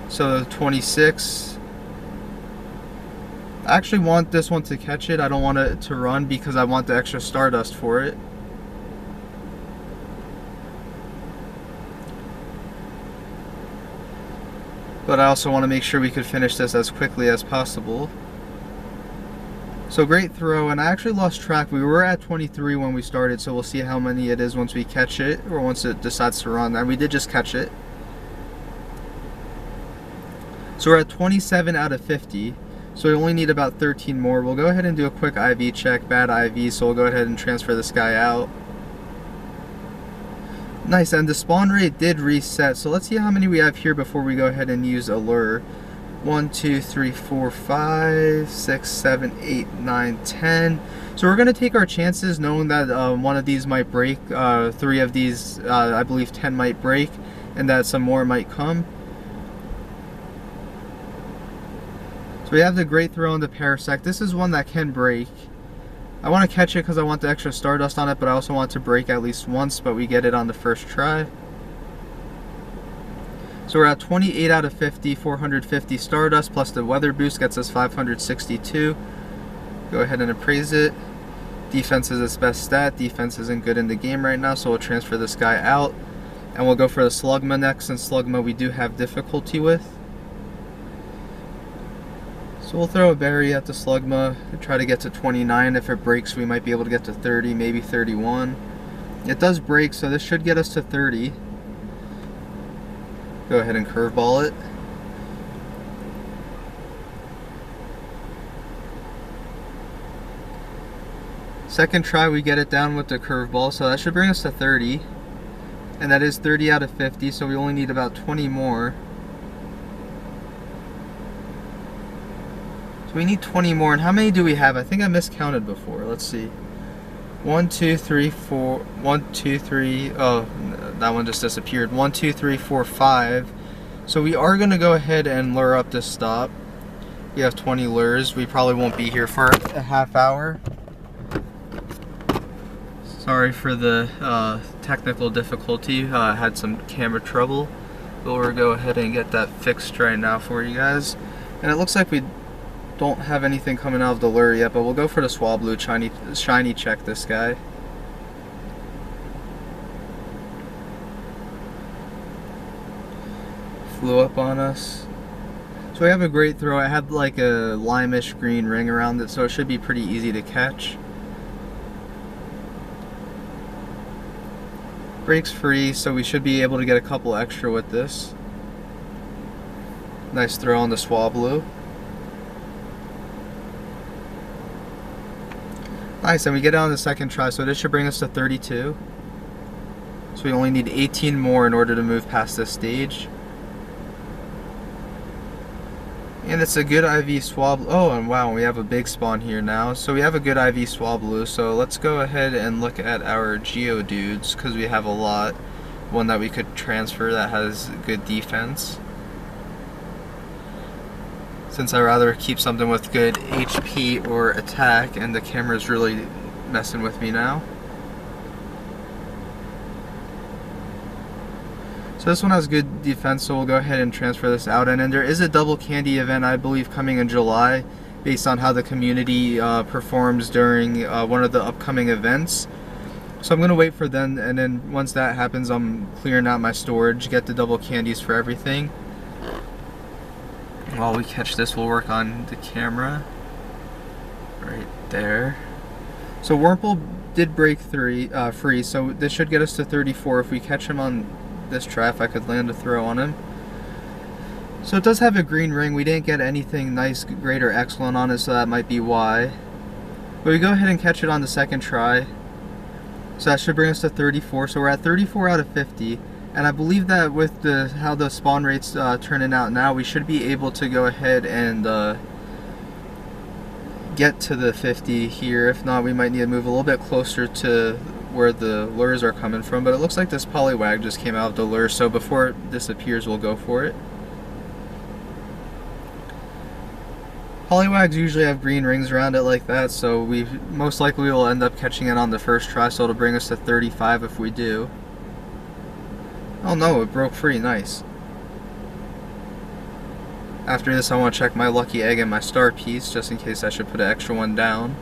So 26. I actually want this one to catch it. I don't want it to run because I want the extra Stardust for it. But I also want to make sure we could finish this as quickly as possible. So great throw, and I actually lost track. We were at 23 when we started, so we'll see how many it is once we catch it, or once it decides to run. And we did just catch it. So we're at 27 out of 50, so we only need about 13 more. We'll go ahead and do a quick IV check, bad IV, so we'll go ahead and transfer this guy out. Nice, and the spawn rate did reset, so let's see how many we have here before we go ahead and use a lure. 1, 2, 3, 4, 5, 6, 7, 8, 9, 10. So we're going to take our chances knowing that one of these might break, 3 of these, I believe 10 might break, and that some more might come. So we have the great throw on the Parasect. This is one that can break. I want to catch it because I want the extra Stardust on it, but I also want to break at least once, but we get it on the first try. So we're at 28 out of 50, 450 Stardust, plus the Weather Boost gets us 562. Go ahead and appraise it. Defense is its best stat. Defense isn't good in the game right now, so we'll transfer this guy out. And we'll go for the Slugma next, since Slugma we do have difficulty with. So we'll throw a berry at the Slugma and try to get to 29. If it breaks, we might be able to get to 30, maybe 31. It does break, so this should get us to 30. Go ahead and curveball it. Second try, we get it down with the curveball, so that should bring us to 30. And that is 30 out of 50, so we only need about 20 more. We need 20 more, and how many do we have? I think I miscounted before. Let's see. 1, 2, 3, 4. 1, 2, 3. Oh, that one just disappeared. 1, 2, 3, 4, 5. So we are going to go ahead and lure up this stop. We have 20 lures. We probably won't be here for a half hour. Sorry for the technical difficulty. I had some camera trouble. But we'll go ahead and get that fixed right now for you guys. And it looks like we don't have anything coming out of the lure yet, but we'll go for the Swablu shiny check this guy. Flew up on us. So we have a great throw. I had like a lime-ish green ring around it, so it should be pretty easy to catch. Breaks free, so we should be able to get a couple extra with this. Nice throw on the Swablu. Nice, and we get it on the second try, so this should bring us to 32. So we only need 18 more in order to move past this stage. And it's a good IV Swablu. Oh, and wow, we have a big spawn here now. So we have a good IV Swablu, so let's go ahead and look at our Geodudes, because we have a lot. One that we could transfer that has good defense. Since I'd rather keep something with good HP or attack, and the camera's really messing with me now. So this one has good defense, so we'll go ahead and transfer this out. And then there is a double candy event, I believe, coming in July, based on how the community performs during one of the upcoming events. So I'm going to wait for them, and then once that happens, I'm clearing out my storage, get the double candies for everything. While we catch this, we'll work on the camera. Right there. So Wurmple did break free, so this should get us to 34 if we catch him on this try, if I could land a throw on him. So it does have a green ring. We didn't get anything nice, great, or excellent on it, so that might be why. But we go ahead and catch it on the second try. So that should bring us to 34. So we're at 34 out of 50. And I believe that with how the spawn rates turning out now, we should be able to go ahead and get to the 50 here. If not, we might need to move a little bit closer to where the lures are coming from. But it looks like this Poliwag just came out of the lure, so before it disappears, we'll go for it. Poliwags usually have green rings around it like that, so we most likely will end up catching it on the first try, so it'll bring us to 35 if we do. Oh no, it broke free, nice. After this I want to check my lucky egg and my star piece, just in case I should put an extra one down.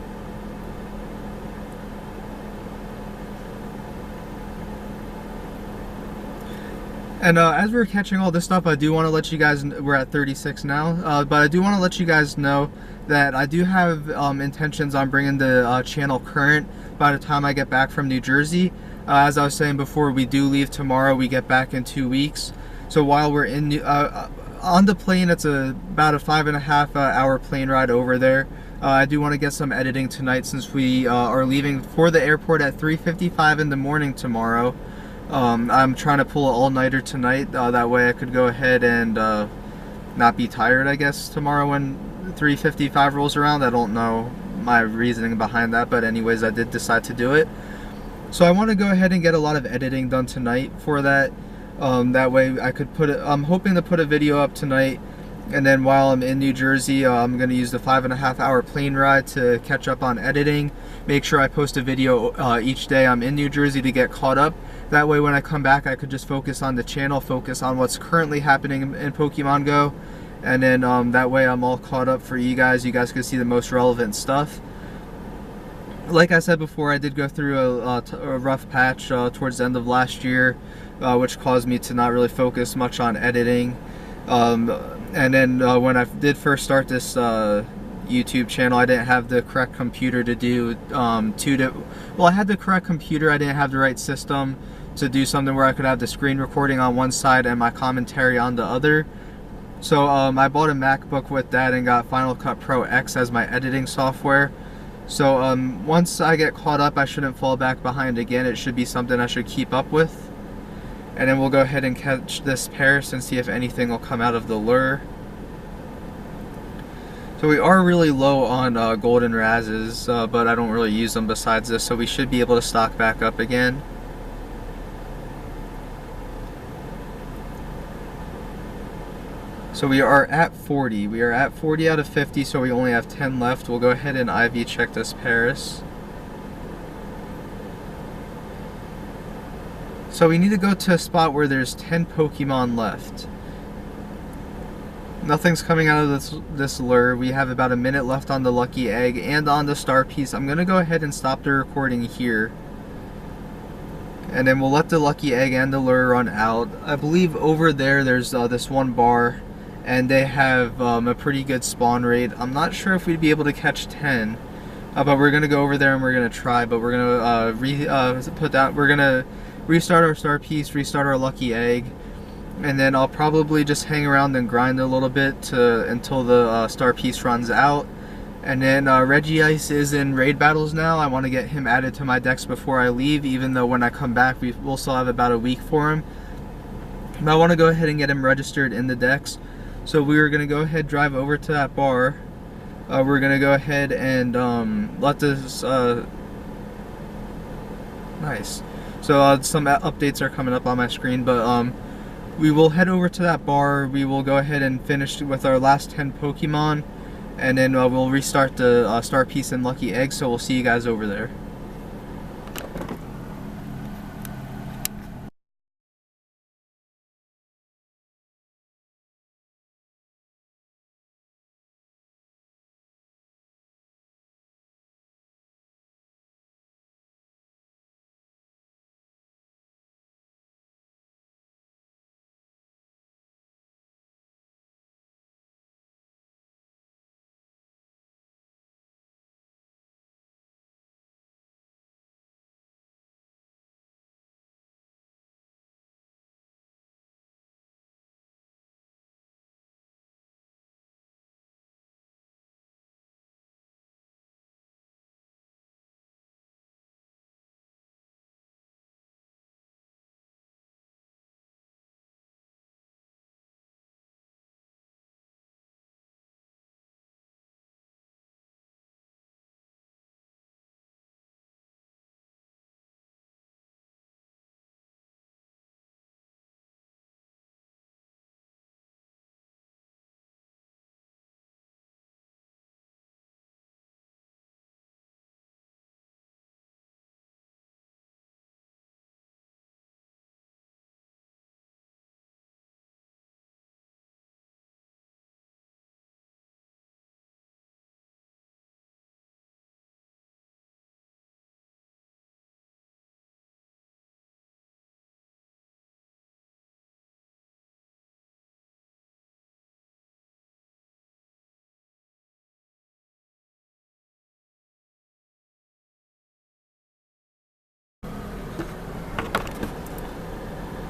And as we're catching all this stuff, I do want to let you guys, we're at 36 now, but I do want to let you guys know that I do have intentions on bringing the channel current by the time I get back from New Jersey. As I was saying before, we do leave tomorrow, we get back in 2 weeks. So while we're in on the plane, it's about a 5.5 hour plane ride over there. I do want to get some editing tonight since we are leaving for the airport at 3:55 in the morning tomorrow. I'm trying to pull an all-nighter tonight, that way I could go ahead and not be tired, I guess, tomorrow when 3:55 rolls around. I don't know my reasoning behind that, but anyways, I did decide to do it. So I want to go ahead and get a lot of editing done tonight for that. That way I could put it, I'm hoping to put a video up tonight, and then while I'm in New Jersey, I'm going to use the 5.5 hour plane ride to catch up on editing. Make sure I post a video each day I'm in New Jersey to get caught up. That way when I come back, I could just focus on the channel, focus on what's currently happening in Pokemon Go, and then that way I'm all caught up for you guys. You guys can see the most relevant stuff. Like I said before, I did go through a rough patch towards the end of last year, which caused me to not really focus much on editing. And then when I did first start this YouTube channel, I didn't have the correct computer to do well, I had the correct computer, I didn't have the right system to do something where I could have the screen recording on one side and my commentary on the other. So I bought a MacBook with that and got Final Cut Pro X as my editing software. So once I get caught up, I shouldn't fall back behind again. It should be something I should keep up with. And then we'll go ahead and catch this Paris and see if anything will come out of the lure. So we are really low on golden razzes, but I don't really use them besides this, so we should be able to stock back up again. So we are at 40. We are at 40 out of 50, so we only have 10 left. We'll go ahead and IV check this Paris. So we need to go to a spot where there's 10 Pokemon left. Nothing's coming out of this lure. We have about a minute left on the lucky egg and on the star piece. I'm going to go ahead and stop the recording here. And then we'll let the lucky egg and the lure run out. I believe over there there's this one bar, and they have a pretty good spawn rate. I'm not sure if we'd be able to catch 10, but we're gonna go over there and we're gonna try. But we're gonna we're gonna restart our star piece, restart our lucky egg, and then I'll probably just hang around and grind a little bit until the star piece runs out. And then Regice is in raid battles now. I want to get him added to my decks before I leave, even though when I come back we'll still have about a week for him. But I want to go ahead and get him registered in the decks. So we're going to go ahead, drive over to that bar. We're going to go ahead and let this... nice. So some updates are coming up on my screen, but we will head over to that bar. We will go ahead and finish with our last 10 Pokemon, and then we'll restart the star piece and lucky egg, so we'll see you guys over there.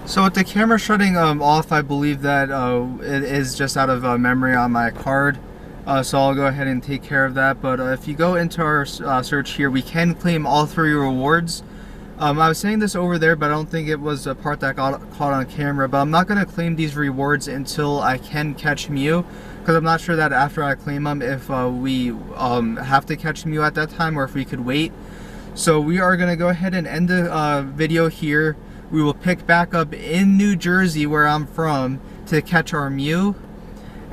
So with the camera shutting off, I believe that it is just out of memory on my card. So I'll go ahead and take care of that. But if you go into our search here, we can claim all 3 rewards. I was saying this over there, but I don't think it was a part that got caught on camera. But I'm not going to claim these rewards until I can catch Mew, because I'm not sure that after I claim them if we have to catch Mew at that time or if we could wait. So we are going to go ahead and end the video here. We will pick back up in New Jersey, where I'm from, to catch our Mew.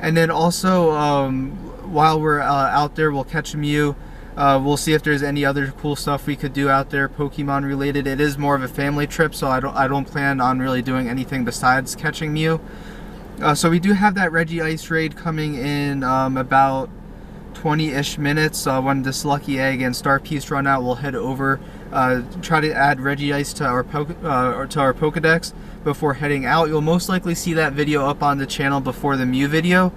And then also, while we're out there, we'll catch Mew. We'll see if there's any other cool stuff we could do out there, Pokemon related. It is more of a family trip, so I don't plan on really doing anything besides catching Mew. So we do have that Regice raid coming in about 20-ish minutes. When this Lucky Egg and Star Piece run out, we'll head over, try to add Regice to our Pokedex before heading out. You'll most likely see that video up on the channel before the Mew video.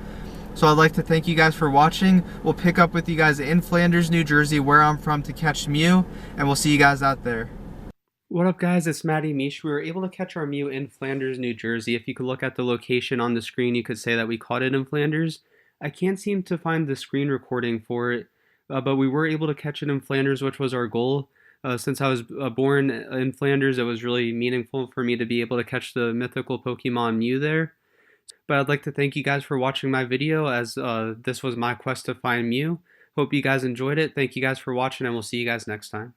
So I'd like to thank you guys for watching. We'll pick up with you guys in Flanders, New Jersey, where I'm from, to catch Mew, and we'll see you guys out there.
What up, guys? It's Matty Mish. We were able to catch our Mew in Flanders, New Jersey. If you could look at the location on the screen, you could say that we caught it in Flanders. I can't seem to find the screen recording for it, but we were able to catch it in Flanders, which was our goal. Since I was born in Flanders, it was really meaningful for me to be able to catch the mythical Pokemon Mew there. But I'd like to thank you guys for watching my video, as this was my quest to find Mew. Hope you guys enjoyed it. Thank you guys for watching, and we'll see you guys next time.